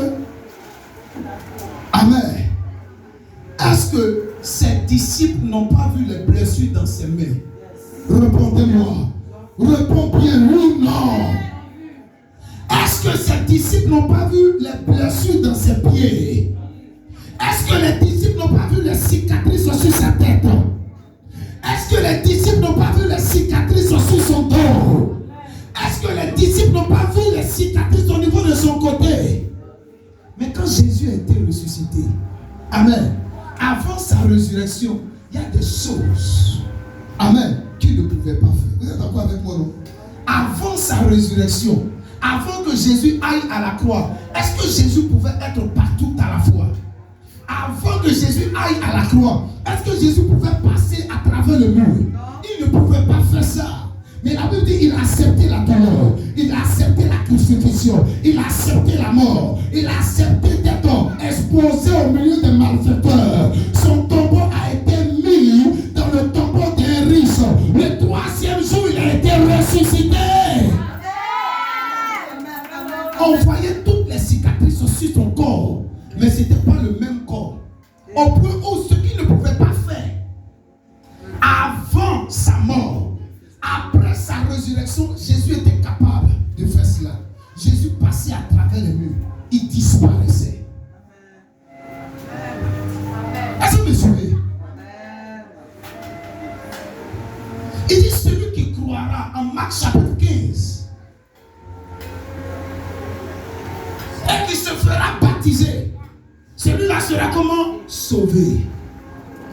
amen, est-ce que ses disciples n'ont pas vu les blessures dans ses mains? Répondez-moi. Réponds bien, oui ou non? Est-ce que ses disciples n'ont pas vu les blessures dans ses pieds? Est-ce que les disciples n'ont pas vu les cicatrices sur sa tête? Est-ce que les disciples n'ont pas vu les cicatrices sur son dos? Est-ce que les disciples n'ont pas vu les cicatrices au niveau de son côté? Mais quand Jésus a été ressuscité, amen, avant sa résurrection, il y a des choses, amen, qu'il ne pouvait pas faire. Vous êtes d'accord avec moi, non? Avant sa résurrection, avant que Jésus aille à la croix, est-ce que Jésus pouvait être partout à la fois? Avant que Jésus aille à la croix, est-ce que Jésus pouvait passer à travers le mur? Il ne pouvait pas faire ça. Mais la Bible dit qu'il a accepté la douleur, il a accepté la crucifixion, il a accepté la mort, il a accepté d'être exposé au milieu des malfaiteurs. Son tombeau a été mis dans le tombeau des riches. Le troisième jour, il a été ressuscité. On voyait toutes les cicatrices sur son corps, mais ce n'était pas le même corps. Au point où ce qu'il ne pouvait pas faire avant sa mort, après sa résurrection, Jésus était capable de faire cela. Jésus passait à travers les murs, il disparaissait. Est-ce que vous me suivez? Il dit celui qui croira en Marc chapitre 15 et qui se fera baptiser, celui-là sera comment? Sauvé.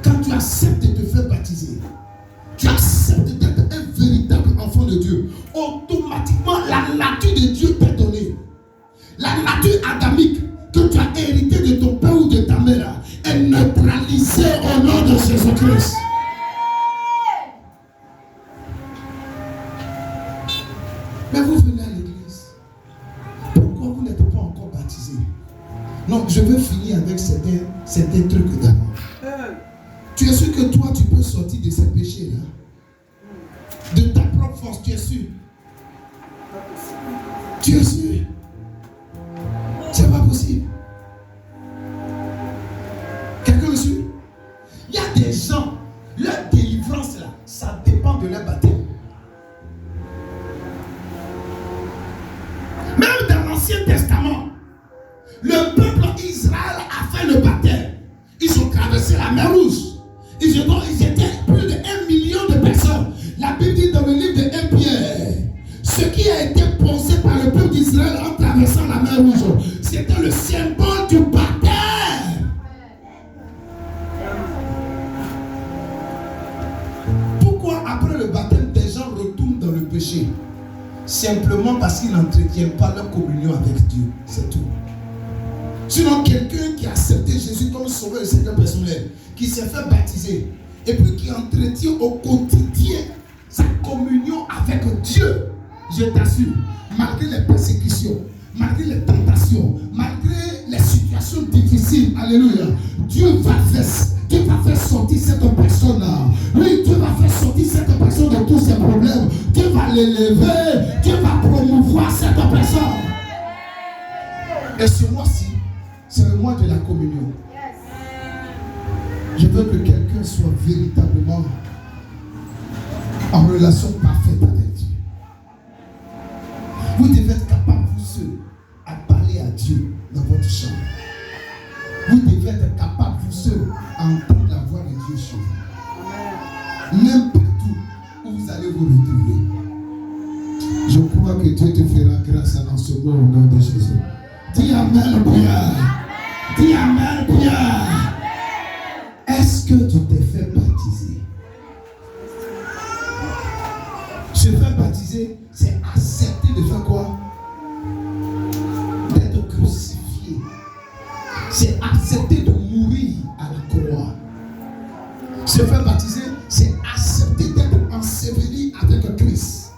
Quand tu acceptes de te faire baptiser, tu acceptes d'être un véritable enfant de Dieu, automatiquement la nature de Dieu t'est donnée. La nature adamique que tu as héritée de ton père ou de ta mère est neutralisée au nom de Jésus-Christ. Mais vous venez à l'église. Pourquoi vous n'êtes pas encore baptisé? Non, je veux finir avec certains trucs d'abord. Tu es sûr que toi, tu peux sortir de ces péchés-là? De ta propre force, tu es sûr? Tu es sûr? C'est pas possible. Quelqu'un me suit? Il y a des gens, leur délivrance là, ça dépend de leur baptême. Même dans l'Ancien Testament, le peuple Israël a fait le baptême. Ils ont traversé la mer Rouge. Ils étaient plus de 1 million de personnes. La Bible dit dans le livre de 1 Pierre, ce qui a été posé par le peuple d'Israël en traversant la mer Rouge, c'était le symbole du baptême. Pourquoi après le baptême, des gens retournent dans le péché? Simplement parce qu'ils n'entretiennent pas leur communion avec Dieu. C'est tout. Sinon, quelqu'un qui a accepté Jésus comme sauveur et Seigneur personnel, qui s'est fait baptiser, et puis qui entretient au quotidien sa communion avec Dieu, je t'assure, malgré les persécutions, malgré les tentations, malgré les situations difficiles, alléluia, Dieu va faire sortir cette personne-là. Oui, Dieu va faire sortir cette personne de tous ses problèmes. Dieu va l'élever, Dieu va promouvoir cette personne. Et ce mois-ci, c'est le mois de la communion. Je veux que quelqu'un soit véritablement en relation parfaite avec Dieu. Vous devez être capable, vous seuls, à parler à Dieu dans votre chambre. Vous devez être capable, vous seuls, à entendre la voix de Dieu chez vous. Même partout où vous allez vous retrouver. Je crois que Dieu te fera grâce dans ce mot au nom de Jésus. Dis Amen, Pierre. Dis Amen, Pierre. Est-ce que tu t'es fait baptiser? Se faire baptiser, c'est accepter de faire quoi? D'être crucifié. C'est accepter de mourir à la croix. Se faire baptiser, c'est accepter d'être enseveli avec Christ.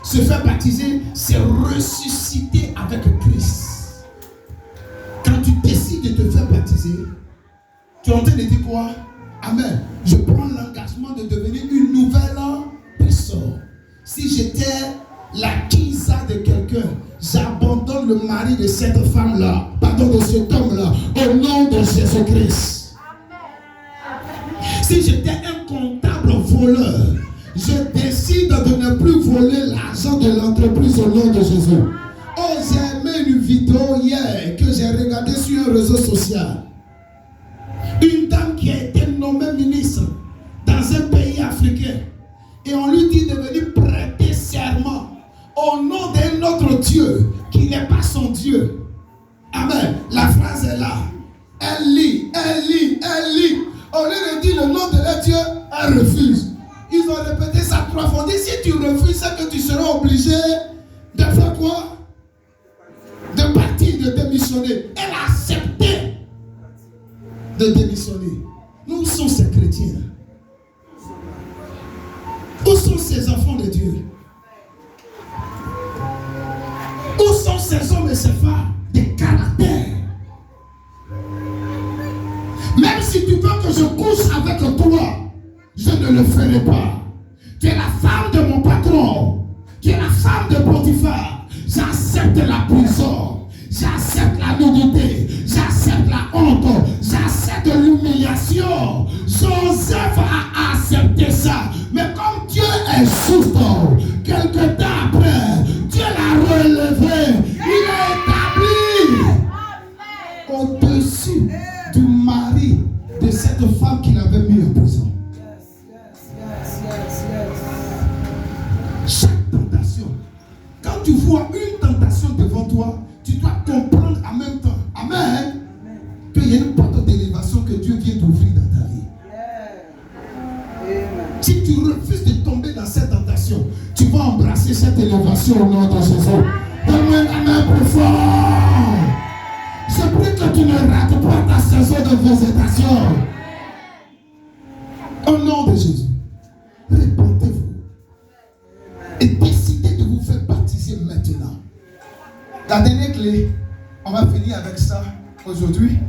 Se faire baptiser, c'est ressusciter avec Christ. Quand tu décides de te faire baptiser, tu es en train de dire quoi? Amen. Je prends l'engagement de devenir une nouvelle personne. Si j'étais la Kisa de quelqu'un, j'abandonne le mari de cette femme-là, pardon, de cet homme-là, au nom de Jésus-Christ. Si j'étais un comptable voleur, je décide de ne plus voler l'argent de l'entreprise au nom de Jésus. Oh, j'ai aimé une vidéo hier que j'ai regardée sur un réseau social. Une dame qui a été nommée ministre dans un pays africain. Et on lui dit de venir prêter serment au nom d'un autre Dieu qui n'est pas son Dieu. Amen. La phrase est là. Elle lit, elle lit, elle lit. Au lieu de dire le nom de leur Dieu, elle refuse. Ils ont répété ça 3 fois. On dit si tu refuses, c'est que tu seras obligé de faire quoi? De partir, de démissionner. Elle a accepté de démissionner. Nous sommes ces chrétiens. Où sont ces enfants de Dieu? Où sont ces hommes et ces femmes de caractère? Même si tu veux que je couche avec toi, je ne le ferai pas. Tu es la femme de mon patron. Tu es la femme de Potiphar. J'accepte la prison. J'accepte la nudité. J'accepte la honte. J'accepte l'humiliation. Joseph a accepté ça. Mais comme Dieu est juste, quelque temps après, Dieu l'a relevé. Il est établi au-dessus du mari de cette femme qu'il avait mis en prison. Chaque tentation, quand tu vois une tentation devant toi, tu dois comprendre en même temps, amen, qu'il y a une porte d'élévation que Dieu vient d'ouvrir dans ta vie. Si tu refuses de tomber dans cette tentation, tu vas embrasser cette élévation au nom de Jésus. Donne-moi un amen plus fort. Je prie que tu ne rates pas ta saison de visitation. Au nom de Jésus, répentez-vous et décidez de vous faire baptiser maintenant. La dernière clé, on va finir avec ça aujourd'hui.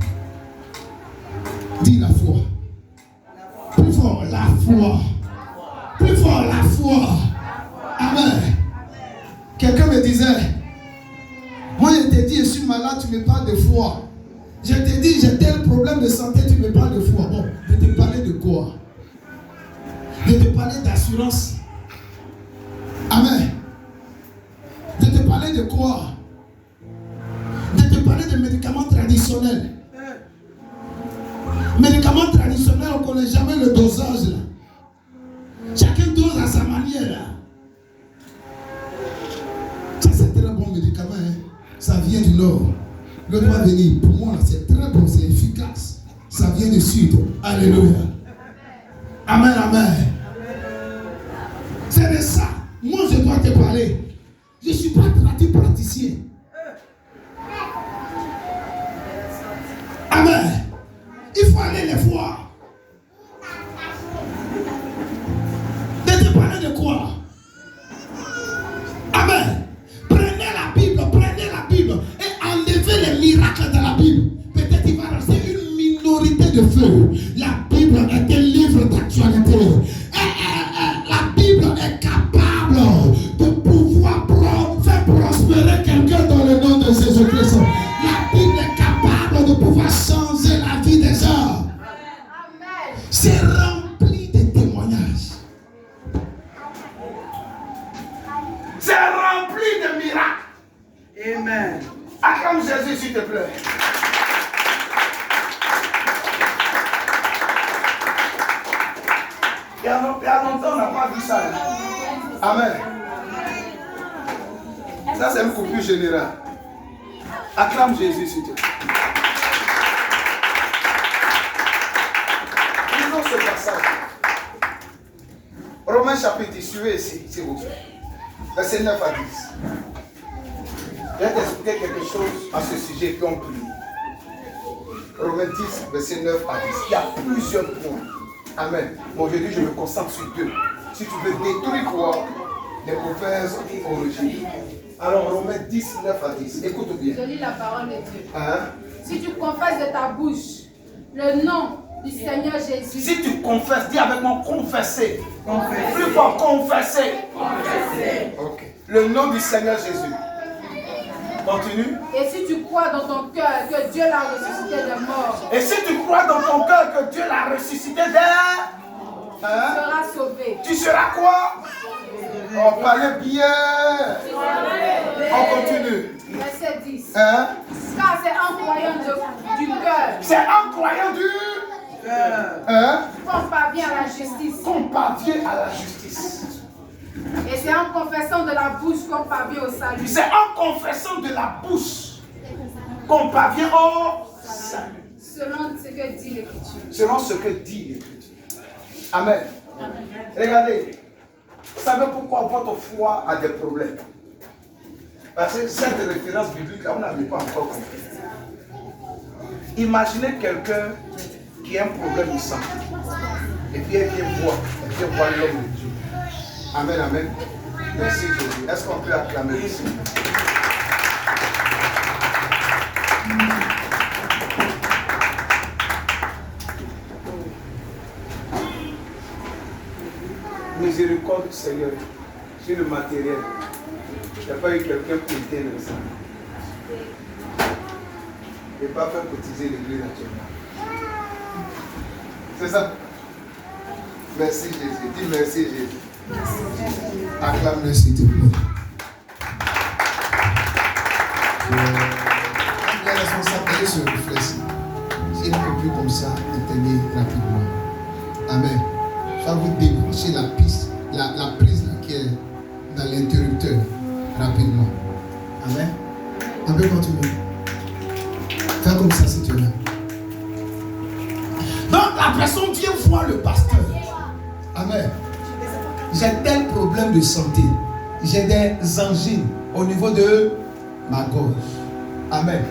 Dis la foi. Plus fort, la foi. Plus fort, la foi. Amen. Quelqu'un me disait, moi je te dis, je suis malade, tu me parles de foi. Je te dis, j'ai tel problème de santé, tu me parles de foi. Bon, je te parlais de quoi? Je te parlais d'assurance. Amen. Je te parlais de quoi? Je te parlais de médicaments traditionnels. Médicaments traditionnels, on ne connaît jamais le dosage là. Chacun dose à sa manière là. Ça c'est très bon médicament, hein. Ça vient du nord. Le doit venir. Pour moi, c'est très bon, c'est efficace. Ça vient du sud. Alléluia. Amen, amen. C'est de ça. Moi, je dois te parler. Je ne suis pas praticien. Amen. Il faut aller les voir. De te parler de quoi? Amen. Prenez la Bible et enlevez les miracles de la Bible. Peut-être il va rester une minorité de feu. La Bible est un livre d'actualité. La Bible est capable de pouvoir faire prospérer quelqu'un dans le nom de Jésus-Christ. La Bible est capable de pouvoir changer la vie des gens. C'est rempli de témoignages. C'est rempli de miracles. Amen. Acclame Jésus, s'il te plaît. Il y a longtemps, on n'a pas vu ça. Amen. Ça, c'est une coupure générale. Acclame Jésus, s'il te plaît. Lisons ce passage. Romains chapitre 10, suivez ici, s'il vous plaît. Verset 9 à 10. Je vais t'expliquer quelque chose à ce sujet, puis on prie. Romains 10, verset 9 à 10. Il y a plusieurs points. Amen. Bon, aujourd'hui, je me concentre sur deux. Si tu veux détruire quoi? Les mauvaises origines. Alors, Romains 10, 9 à 10. Écoute bien. Je lis la parole de Dieu. Hein? Si tu confesses de ta bouche le nom du Seigneur Jésus. Si tu confesses, dis avec moi confesser. Confesser. Plus fort, confesser. Confesser. Ok. Le nom du Seigneur Jésus. Continue. Et si tu crois dans ton cœur que Dieu l'a ressuscité des morts, Et si tu crois dans ton cœur que Dieu l'a ressuscité tu hein? seras sauvé. Tu seras quoi? On parlait bien. On continue. Verset 10. Hein? Car c'est en croyant du cœur C'est en croyant du hein? qu'on parvient à la justice. Qu'on parvient à la justice. Et c'est en confessant de la bouche qu'on parvient au salut. C'est en confessant de la bouche qu'on parvient au salut. Selon ce que dit l'Écriture. Selon ce que dit l'Écriture. Amen. Regardez. Vous savez pourquoi votre foi a des problèmes? Parce que cette référence biblique, là, on n'avait pas encore compris. Imaginez quelqu'un qui a un problème de santé. Et puis elle vient voir l'homme de Dieu. Amen, amen. Merci Jésus. Est-ce qu'on peut acclamer ici? Miséricorde Seigneur sur le matériel. Il n'y a pas eu quelqu'un pour aider le sang. Et pas faire cotiser l'église actuellement. C'est ça. Merci Jésus. Dis merci Jésus. Acclame-le s'il te plaît. Les responsables se réfléchissent. S'il ne peut plus comme ça, éteignez rapidement. Amen. Ça vous débrancher la prise là, qui est dans l'interrupteur rapidement. Amen. On peut continuer. Fais comme ça si tu veux. Donc la personne vient voir le pasteur. Amen. J'ai tel problème de santé. J'ai des angines au niveau de ma gorge. Amen.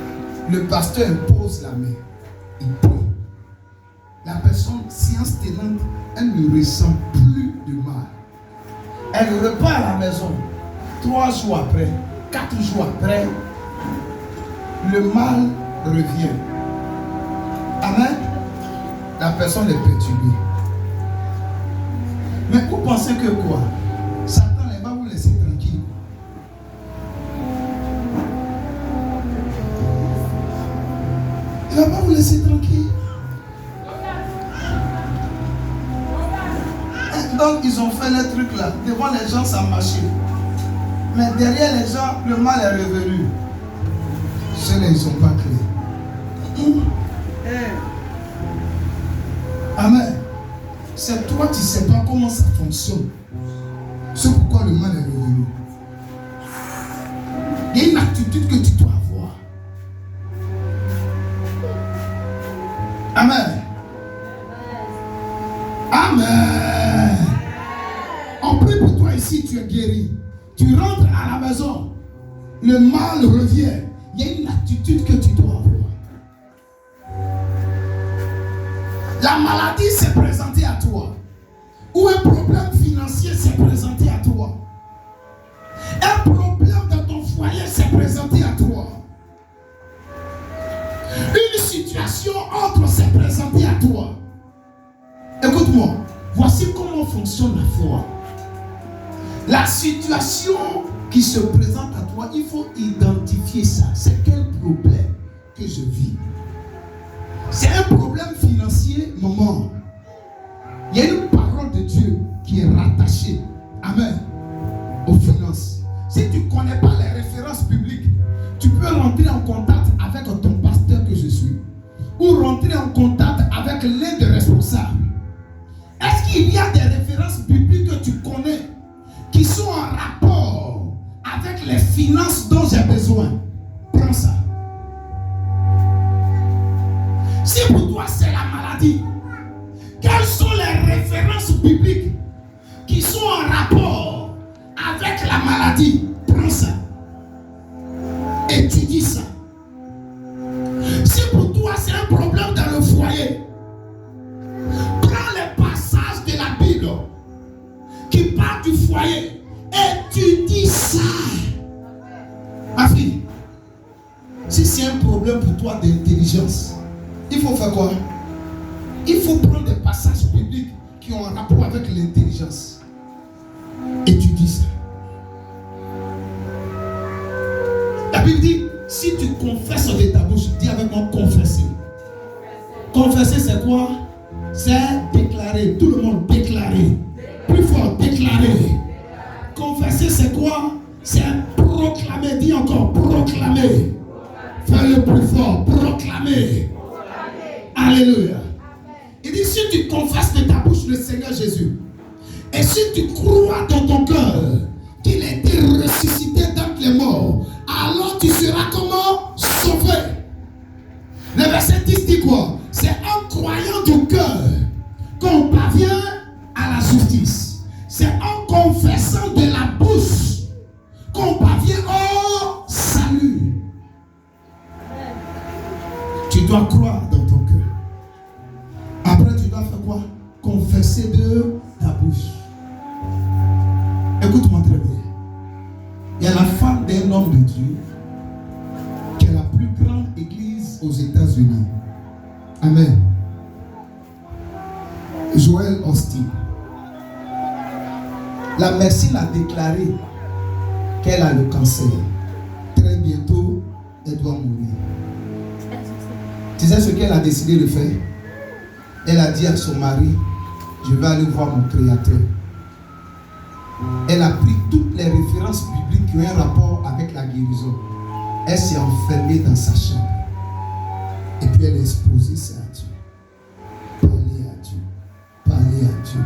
Le pasteur impose la main. Il prie. La personne, séance tenante, elle ne ressent plus de mal. Elle repart à la maison. 3 jours après, 4 jours après, le mal revient. Amen. La personne est perturbée. Mais vous pensez que quoi? Satan ne va vous laisser tranquille. ne va pas vous laisser tranquille. Et donc ils ont fait le truc là. Devant les gens, ça marchait. Mais derrière les gens, le mal est revenu. Ceux-là, ils ne sont pas clairs. Amen. C'est toi, tu ne sais pas comment ça fonctionne. C'est pourquoi le mal est revenu. Il y a une attitude que tu dois avoir. Amen. Amen. On prie pour toi ici, tu es guéri. Tu rentres à la maison, le mal revient. Il y a une attitude que tu dois avoir. La maladie s'est présentée à toi. Ou un problème financier s'est présenté à toi. Un problème dans ton foyer s'est présenté à toi. Une situation autre s'est présentée à toi. Écoute-moi, voici comment fonctionne la foi. La situation qui se présente à toi, il faut identifier ça. C'est quel problème que je vis? C'est un problème financier, maman. Il y a une parole de Dieu qui est rattachée, amen, aux finances. Si tu ne connais pas les références bibliques, tu peux rentrer en contact avec ton pasteur que je suis, ou rentrer en contact avec l'un des responsables. Est-ce qu'il y a des références bibliques que tu connais qui sont en rapport avec les finances dont j'ai besoin? Prends ça. Si pour toi c'est la maladie, quelles sont les références bibliques qui sont en rapport avec la maladie? Prends ça. Étudie ça. Si pour toi c'est un problème dans le foyer, prends les passages de la Bible qui parlent du foyer. Étudie ça. Ma fille, si c'est un problème pour toi d'intelligence, il faut faire quoi? Il faut prendre des passages bibliques qui ont un rapport avec l'intelligence. Étudie ça. La Bible dit, si tu confesses de ta bouche, dis avec moi confesser. Confesser c'est quoi? C'est déclarer. Tout le monde déclarer. Plus fort, déclarer. Confesser c'est quoi? C'est proclamer. Dis encore, proclamer. Fais-le plus fort, proclamer. Alléluia. Il dit, si tu confesses de ta bouche le Seigneur Jésus, et si tu crois dans ton cœur qu'il a été ressuscité d'entre les morts, alors tu seras comment? Sauvé. Le verset 10 dit quoi? C'est en croyant du cœur qu'on parvient à la justice. C'est en confessant de la bouche qu'on parvient au salut. Tu dois croire dans ton cœur. Après, tu dois faire quoi? Confesser de ta bouche. Écoute-moi très bien. Il y a la femme d'un homme de Dieu qui est la plus grande église aux États-Unis. Amen. Joël Austin. La médecine a déclaré qu'elle a le cancer. Très bientôt, elle doit mourir. Tu sais ce qu'elle a décidé de faire? Elle a dit à son mari, je vais aller voir mon Créateur. Elle a pris toutes les références bibliques qui ont un rapport avec la guérison. Elle s'est enfermée dans sa chambre. Et puis elle a exposé ça à Dieu. Parler à Dieu. Parler à Dieu.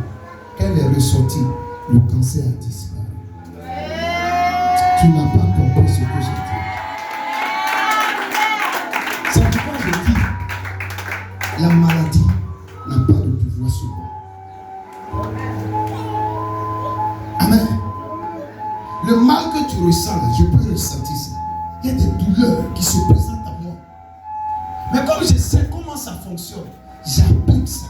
Quand elle est ressortie, le cancer a disparu. Tu n'as pas compris ce que j'ai dit. C'est pourquoi je dis, la maladie n'a pas de pouvoir sur moi. Amen. Le mal que tu ressens, je peux ressentir ça. Il y a des douleurs qui se présentent à moi. Mais comme je sais comment ça fonctionne, j'applique ça.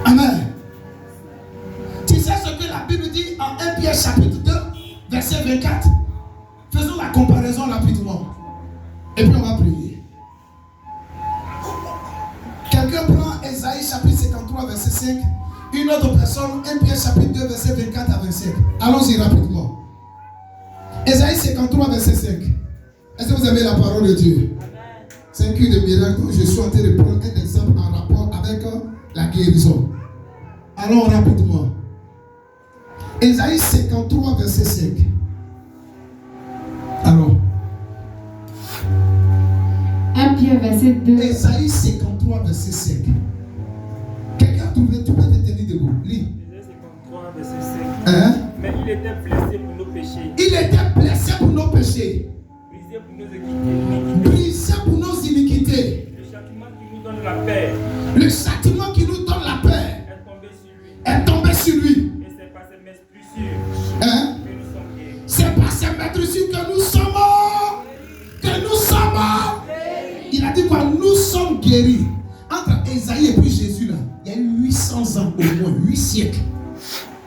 Amen. Tu sais ce que la Bible dit en 1 Pierre chapitre 2, verset 24. Faisons la comparaison rapidement. Et puis on va prier. Quelqu'un prend Ésaïe chapitre 53, verset 5. Une autre personne, 1 Pierre chapitre 2, verset 24 à 25. Allons-y rapidement. Ésaïe 53, verset 5. Est-ce que vous aimez la parole de Dieu? C'est un cul de miracle. Je suis en train de prendre un exemple en rapport avec la guérison. Allons rapidement. Ésaïe 53, verset 5. Alors. 1 Pierre, verset 2. Ésaïe 53, verset 5. Quelqu'un a trouvé, tu peux te tenir debout. Lis. Ésaïe 53, verset 5. Hein? Mais il était blessé pour nos péchés. Il était blessé pour nos péchés. Brisé pour nos iniquités. Brisé pour nos iniquités. Le châtiment qui nous donne la paix Le châtiment qui nous donne la paix est tombé sur lui. est tombé sur lui. Et c'est par ses meurtrissures Hein? que nous sommes guéris. C'est par ses meurtrissures que nous sommes. Il a dit quoi? Nous sommes guéris. Entre Ésaïe et puis Jésus, là, il y a eu 800 ans au moins, 8 siècles.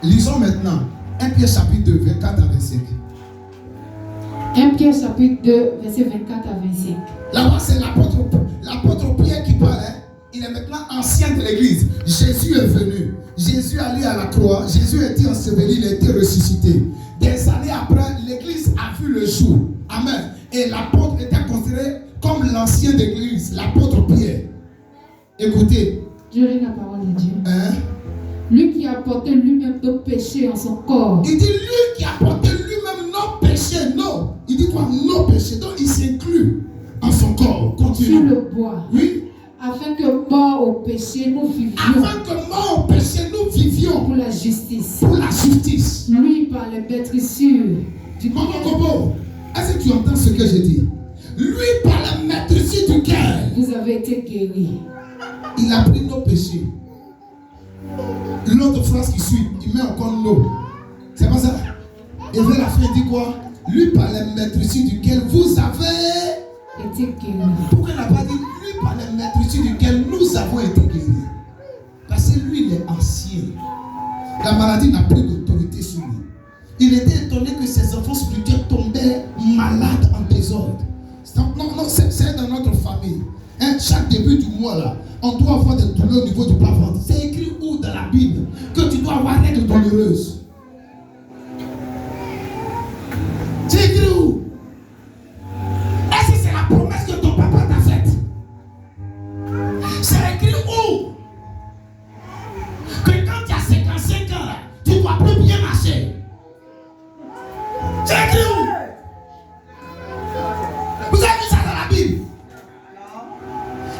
Lisons maintenant 1 Pierre chapitre 2, 24 à 25. 1 Pierre chapitre 2, verset 24 à 25. Là-bas, c'est l'apôtre Pierre qui parle. Hein? Il est maintenant ancien de l'église. Jésus est venu. Jésus est allé à la croix. Jésus a été enseveli, il a été ressuscité. Des années après, l'église a vu le jour. Amen. Et l'apôtre était considéré comme l'ancien d'église, l'apôtre Pierre. Écoutez. Je lis la parole de Dieu. Hein? Lui qui a porté lui-même nos péchés en son corps. Il dit lui qui a porté lui-même nos péchés. Non. Il dit quoi? Nos péchés. Donc il s'inclut en son corps. Continue. Sur le bois. Oui. Afin que mort au péché nous vivions. Afin que mort au péché nous vivions. Pour la justice. Pour la justice. Lui par les meurtrissures du Maman Kobo, est-ce que tu entends ce que je dis? Lui par la meurtrissure duquel vous avez été guéris. Il a pris nos péchés. L'autre phrase qui suit, il met encore nos. C'est pas ça? Et vers la fin, il dit quoi? Lui par la meurtrissure duquel vous avez été guéris. Pourquoi il n'a pas dit lui par la meurtrissure duquel nous avons été guéris? Parce que lui, il est ancien. La maladie n'a plus d'autorité sur lui. Il était étonné que ses enfants spirituels tombaient malades en désordre. Non, c'est dans notre famille. Hein, chaque début du mois, là, on doit avoir des douleurs au niveau du bas-ventre. C'est écrit où dans la Bible que tu dois avoir règles douloureuses? C'est écrit où? Est-ce que c'est la promesse que ton papa t'a faite? C'est écrit où? Que quand tu as 55 ans, là, tu ne dois plus bien marcher. C'est écrit où? Vous avez vu ça dans la Bible?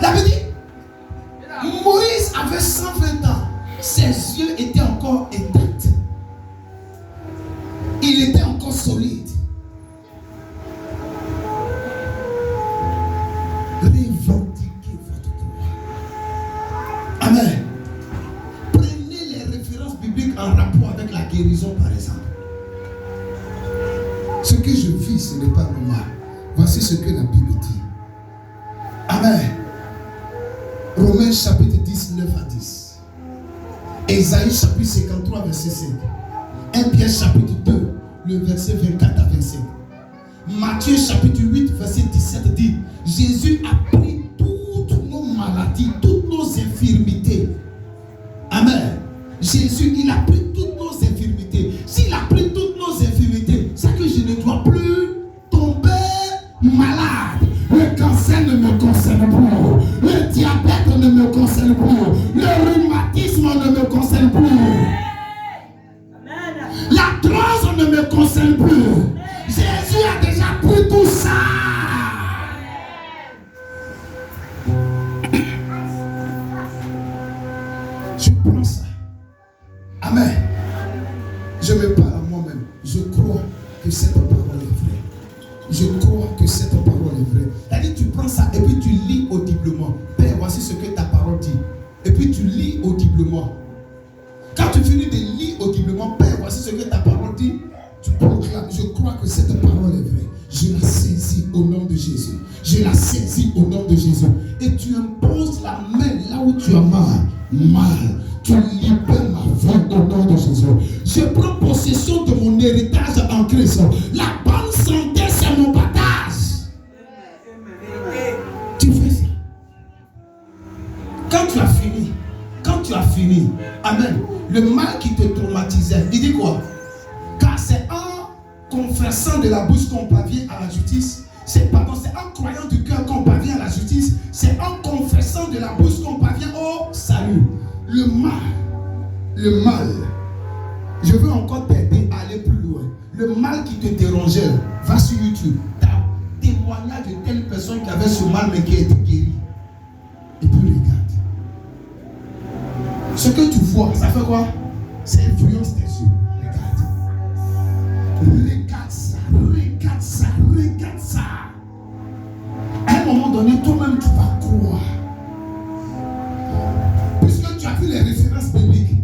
La Bible dit, Moïse avait 120 ans. Ses yeux étaient encore intacts. Il était encore solide. Revendiquez votre droit. Amen. Prenez les références bibliques en rapport avec la guérison, par exemple. Ce que je vis, ce n'est pas normal. Voici ce que la Bible dit. Amen. Romains chapitre 10, 9 à 10. Ésaïe chapitre 53, verset 5. 1 Pierre chapitre 2, le verset 24 à 25. Matthieu chapitre 8, verset 17 dit, Jésus a pris toutes nos maladies, toutes nos infirmités. Amen. Jésus, il a pris toutes nos infirmités. S'il a pris toutes nos infirmités, c'est que je ne dois plus tomber malade. Le cancer ne me concerne plus. Le diabète ne me concerne plus. Le rhumatisme ne me concerne plus. L'arthrose ne me concerne plus. Jésus a déjà pris tout ça. Je prends ça. Amen. Je me parle à moi-même. Je crois que cette parole est vraie. Je crois que cette parole est vraie. C'est-à-dire, tu prends ça et puis tu lis audiblement. Père, voici ce que ta parole dit. Et puis tu lis audiblement. Quand tu finis de lire audiblement, Père, voici ce que ta parole dit. Tu proclames. Je crois que cette parole est vraie. Je la saisis au nom de Jésus. Je la saisis au nom de Jésus. Et tu imposes la main là où tu as mal. Tu libères ma vie au nom de Jésus. Je prends possession de mon héritage en Christ. La bonne santé, c'est mon partage. Tu fais ça. Quand tu as fini, amen, le mal qui te traumatisait, il dit quoi? Car c'est en confessant de la bouche qu'on parvient à la justice, C'est en croyant du cœur qu'on parvient à la justice. C'est en confessant de la bouche qu'on parvient au salut. Le mal, je veux encore t'aider à aller plus loin. Le mal qui te dérangeait, va sur YouTube. T'as témoignage de telle personne qui avait ce mal mais qui a été guérie. Et puis regarde. Ce que tu vois, ça fait quoi? Ça influence tes yeux. Regarde ça. Regarde ça. À un moment donné, toi-même, tu vas croire. Puisque tu as vu les références bibliques.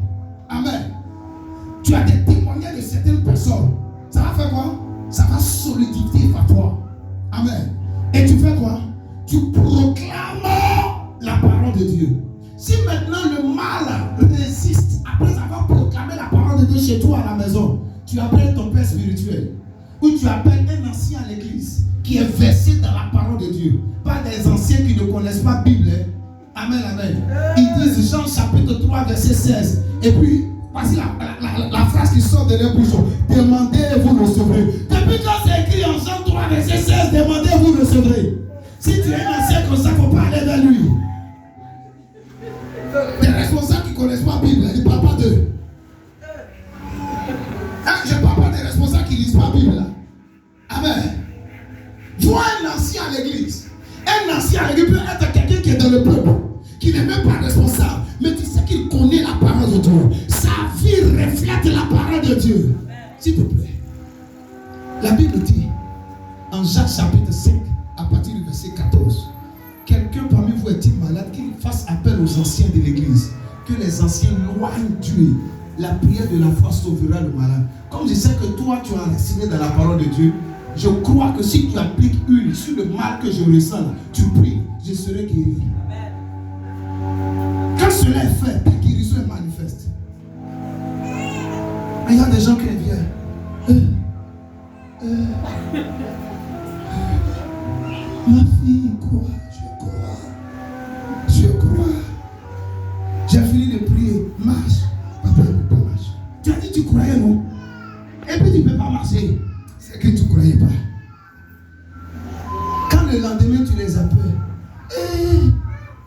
Amen. Tu as des témoignages de certaines personnes. Ça va faire quoi? Ça va solidifier par toi. Amen. Et tu fais quoi? Tu proclames la parole de Dieu. Si maintenant le mal résiste après avoir proclamé la parole de Dieu chez toi à la maison, tu appelles ton père spirituel ou tu appelles un ancien à l'église qui est versé dans la parole de Dieu, pas des anciens qui ne connaissent pas la Bible. Amen, amen. Ils disent Jean chapitre 3 verset 16 et puis voici la phrase qui sort de leur bouche: demandez et vous recevrez. Depuis quand c'est écrit en Jean 3 verset 16, demandez et vous recevrez. Si tu es un ancien comme ça, il ne faut pas aller vers lui. Des responsables qui ne connaissent pas la Bible, ils ne parlent pas d'eux. Je ne parle pas des responsables qui ne lisent pas la Bible. Amen. Vois un ancien à l'église. Un ancien à l'église peut être quelqu'un qui est dans le peuple, qui n'est même pas responsable, mais tu sais qu'il connaît la parole de Dieu. Sa vie reflète la parole de Dieu. S'il te plaît. La Bible dit, en Jacques chapitre 5, à partir du verset 14, quelqu'un parmi vous est-il malade, qu'il fasse appel aux anciens de l'église, que les anciens loignent Dieu. La prière de la foi sauvera le malade. Comme je sais que toi tu as enraciné dans la parole de Dieu, je crois que si tu appliques une sur le mal que je ressens, tu pries, je serai guéri. Quand cela est fait, ta guérison est manifeste. Mais il y a des gens qui viennent. Ma fille croit, je crois. J'ai fini de prier, marche. Papa ne peut pas marcher. Tu as dit tu croyais, non? Et puis tu ne peux pas marcher. C'est que tu ne croyais pas. Quand le lendemain tu les appelles,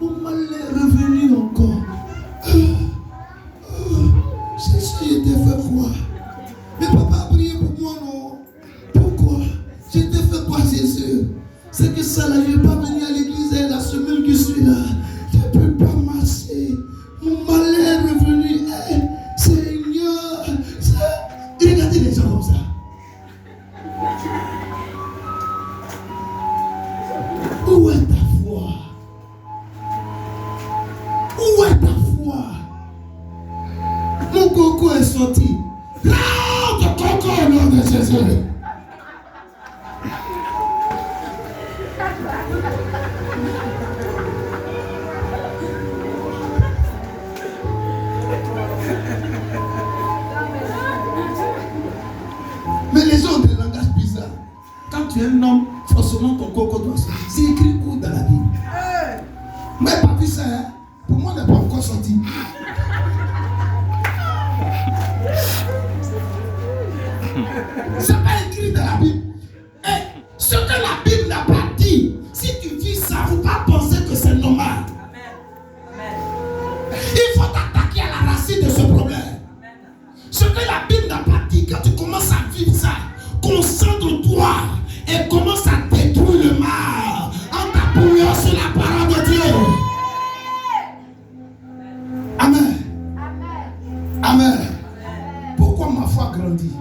mon mal est revenu encore. Je t'ai fait quoi? Mais papa a prié pour moi, non? Pourquoi? Je t'ai fait quoi, Jésus? C'est que ça là, je ne vais pas venir à l'église la semaine que je suis là. Je ne peux pas marcher. Mon mal est revenu. Seigneur. Regardez les gens comme ça. Où est ta foi? Où est ta foi? Mon coco est sorti. Rentre, coco, au nom de Jésus. Mais les gens ont des langages bizarres. Quand tu es un homme, forcément ton coco doit sortir. C'est écrit où dans la Bible? Mais pas vu ça, hein? Pour moi, il n'est pas encore sorti. C'est pas écrit dans la Bible. Et ce que la Bible n'a pas dit, si tu vis ça, il ne faut pas penser que c'est normal. Il faut t'attaquer à la racine de ce problème. Ce que la Bible n'a pas dit, quand tu commences à vivre ça, concentre-toi et commence à détruire le mal en t'appuyant sur la parole de Dieu. Amen. Amen. Pourquoi ma foi grandit?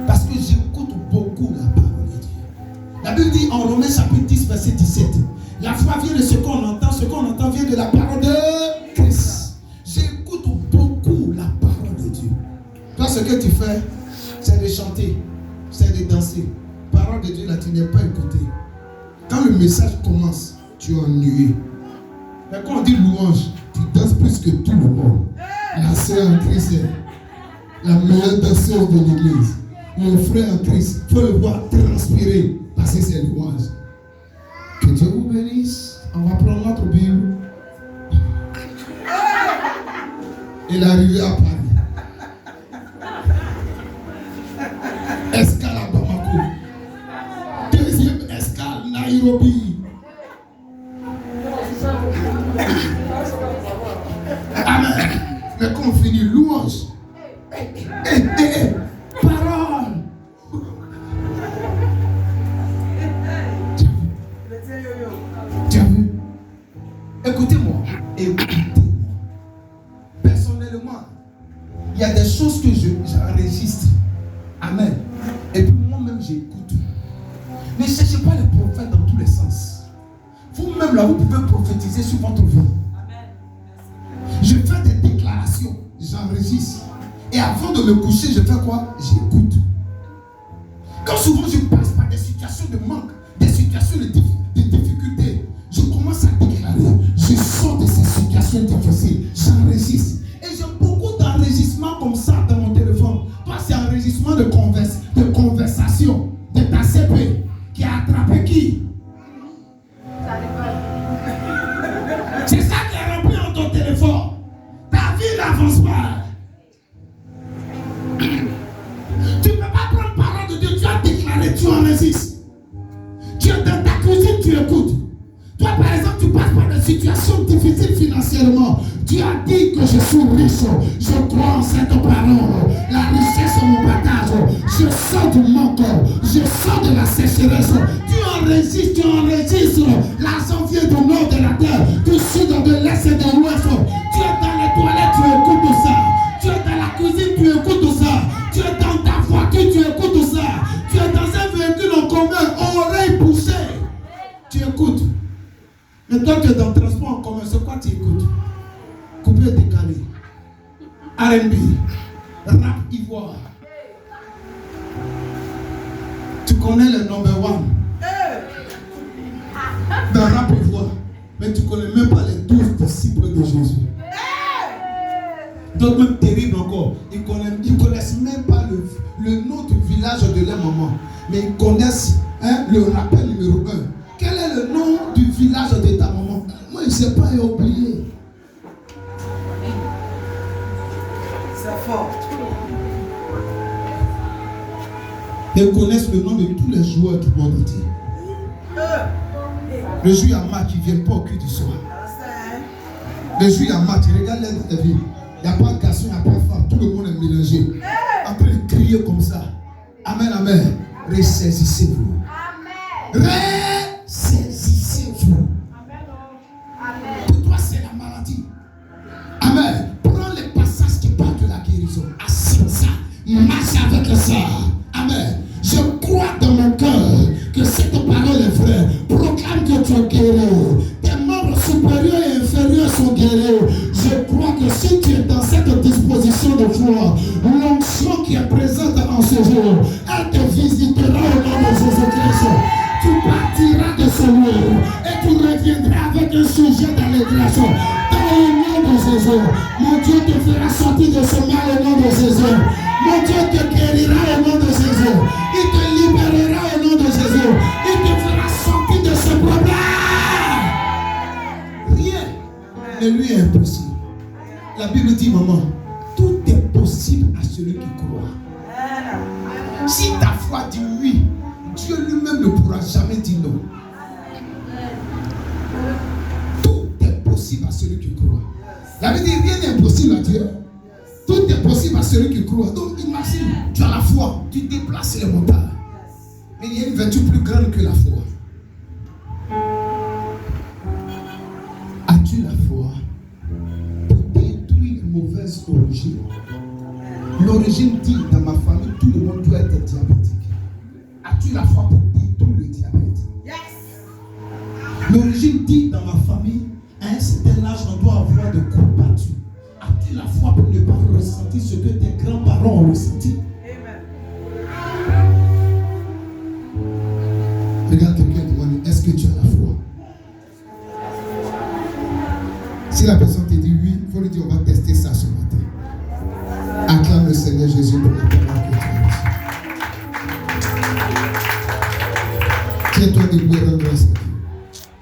Parce que j'écoute beaucoup la parole de Dieu. La Bible dit en Romains chapitre 10 verset 17, la foi vient de ce qu'on entend vient de la parole de Christ. J'écoute beaucoup la parole de Dieu. Toi, ce que tu fais, c'est de chanter, c'est de danser. Parole de Dieu, là, tu n'es pas écouté. Quand le message commence, tu es ennuyé. Mais quand on dit louange, tu danses plus que tout le monde. La sœur en Christ est la meilleure danseuse de l'église. Mon frère en Christ, il faut le voir transpirer parce que c'est louange. Que Dieu vous bénisse. On va prendre notre Bible. Et l'arrivée à Paris. Escale à Bamako. Deuxième escale. Nairobi. Amen. Mais quand on finit, louange. Parole. Tu as vu? Écoutez-moi. Écoutez-moi. Personnellement, il y a des choses que j'enregistre. Amen. Et puis moi-même, j'écoute. Ne cherchez pas les prophètes dans tous les sens. Vous-même, là, vous pouvez prophétiser sur votre vie. Je fais des déclarations, j'enregistre. Et avant de me coucher, je fais quoi? J'écoute. Quand souvent je passe par des situations de manque, des situations de difficulté, je commence à déclarer. Je sors de ces situations difficiles. J'enregistre. Et j'ai beaucoup d'enregistrements comme ça dans mon téléphone. Toi, c'est enregistrement de conversation de ta CP qui a attrapé qui? C'est ça qui est rempli dans ton téléphone. Ta vie n'avance pas. Tu ne peux pas prendre parole de Dieu. Tu as déclaré, tu enregistres. Tu es dans ta cuisine, tu écoutes. Toi, par exemple, tu passes par des situations difficiles financièrement. Tu as dit que je suis riche. Je crois en cette parole. La richesse est mon partage. Je sors du manque. Je sors de la sécheresse. Tu enregistres. L'argent vient du nord de la terre, du sud, de l'est et de l'ouest. Tu es dans les toilettes, tu écoutes tout ça. Tu es dans la cuisine, tu écoutes tout ça. Tu es dans ta voiture, tu écoutes tout ça. Tu es dans un véhicule en commun, oreille poussée. Tu écoutes. Mais toi, tu es dans le transport en commun, c'est quoi tu écoutes? Coupé décalé. R&B. Rap ivoire. Tu connais le number one dans rap ivoire. Mais tu ne connais même pas les 12 disciples de Jésus. D'autres même terribles encore. Ils ne connaissent même pas le nom du village de leur maman. Mais ils connaissent le rappel numéro 1. Quel est le nom du village de ta maman? Moi, je ne sais pas, j'ai oublié. C'est fort. Ils connaissent le nom de tous les joueurs du monde entier. Le jour, il y a match, ils ne viennent pas au culte du soir. Le jour, il y a match, regarde les villes. Il n'y a pas de garçon, il n'y a pas de femme, tout le monde est mélangé. En train de crier comme ça. Amen, amen. Ressaisissez-vous. Ressaisissez-vous. Pour toi, c'est la maladie. Amen. Prends les passages qui parlent de la guérison. Assume ça. Marche avec ça. Amen. Je crois dans mon cœur que cette parole est vraie. Proclame que tu es guéri. Tes membres supérieurs et inférieurs sont guéris. Je crois que si tu es dans cette disposition de foi, l'onction qui est présente en ce jour, elle te visitera au nom de Jésus-Christ. Tu partiras de ce lieu et tu reviendras avec un sujet d'allégresse. Dans le nom de Jésus, mon Dieu te fera sortir de ce mal au nom de Jésus. Mon Dieu te guérira au nom de Jésus. Il te libérera au nom de Jésus. Il te fera sortir de ce problème. Rien ne lui est impossible. La Bible dit, maman, tout est possible à celui qui croit. Si ta foi dit oui, Dieu lui-même ne pourra jamais dire non. Tout est possible à celui qui croit. La Bible dit, rien n'est impossible à Dieu. Tout est possible à celui qui croit. Donc imagine, tu as la foi, tu déplaces les montagnes. Mais il y a une vertu plus grande que la foi. As-tu la foi pour détruire une mauvaise origine? L'origine dit dans ma famille, tout le monde doit être diabétique. As-tu la foi pour détruire le diabète? Yes. L'origine dit dans ma famille, à un certain âge, on doit avoir de coups battus. As-tu la foi pour ne pas ressentir ce que tes grands-parents ont ressenti? Regarde quelqu'un et demande, est-ce que tu as la foi? Si la personne te dit oui, il faut lui dire, on va tester ça ce matin. Acclame le Seigneur Jésus pour la parole que tu as reçue. Tiens-toi debout et rends grâce à Dieu.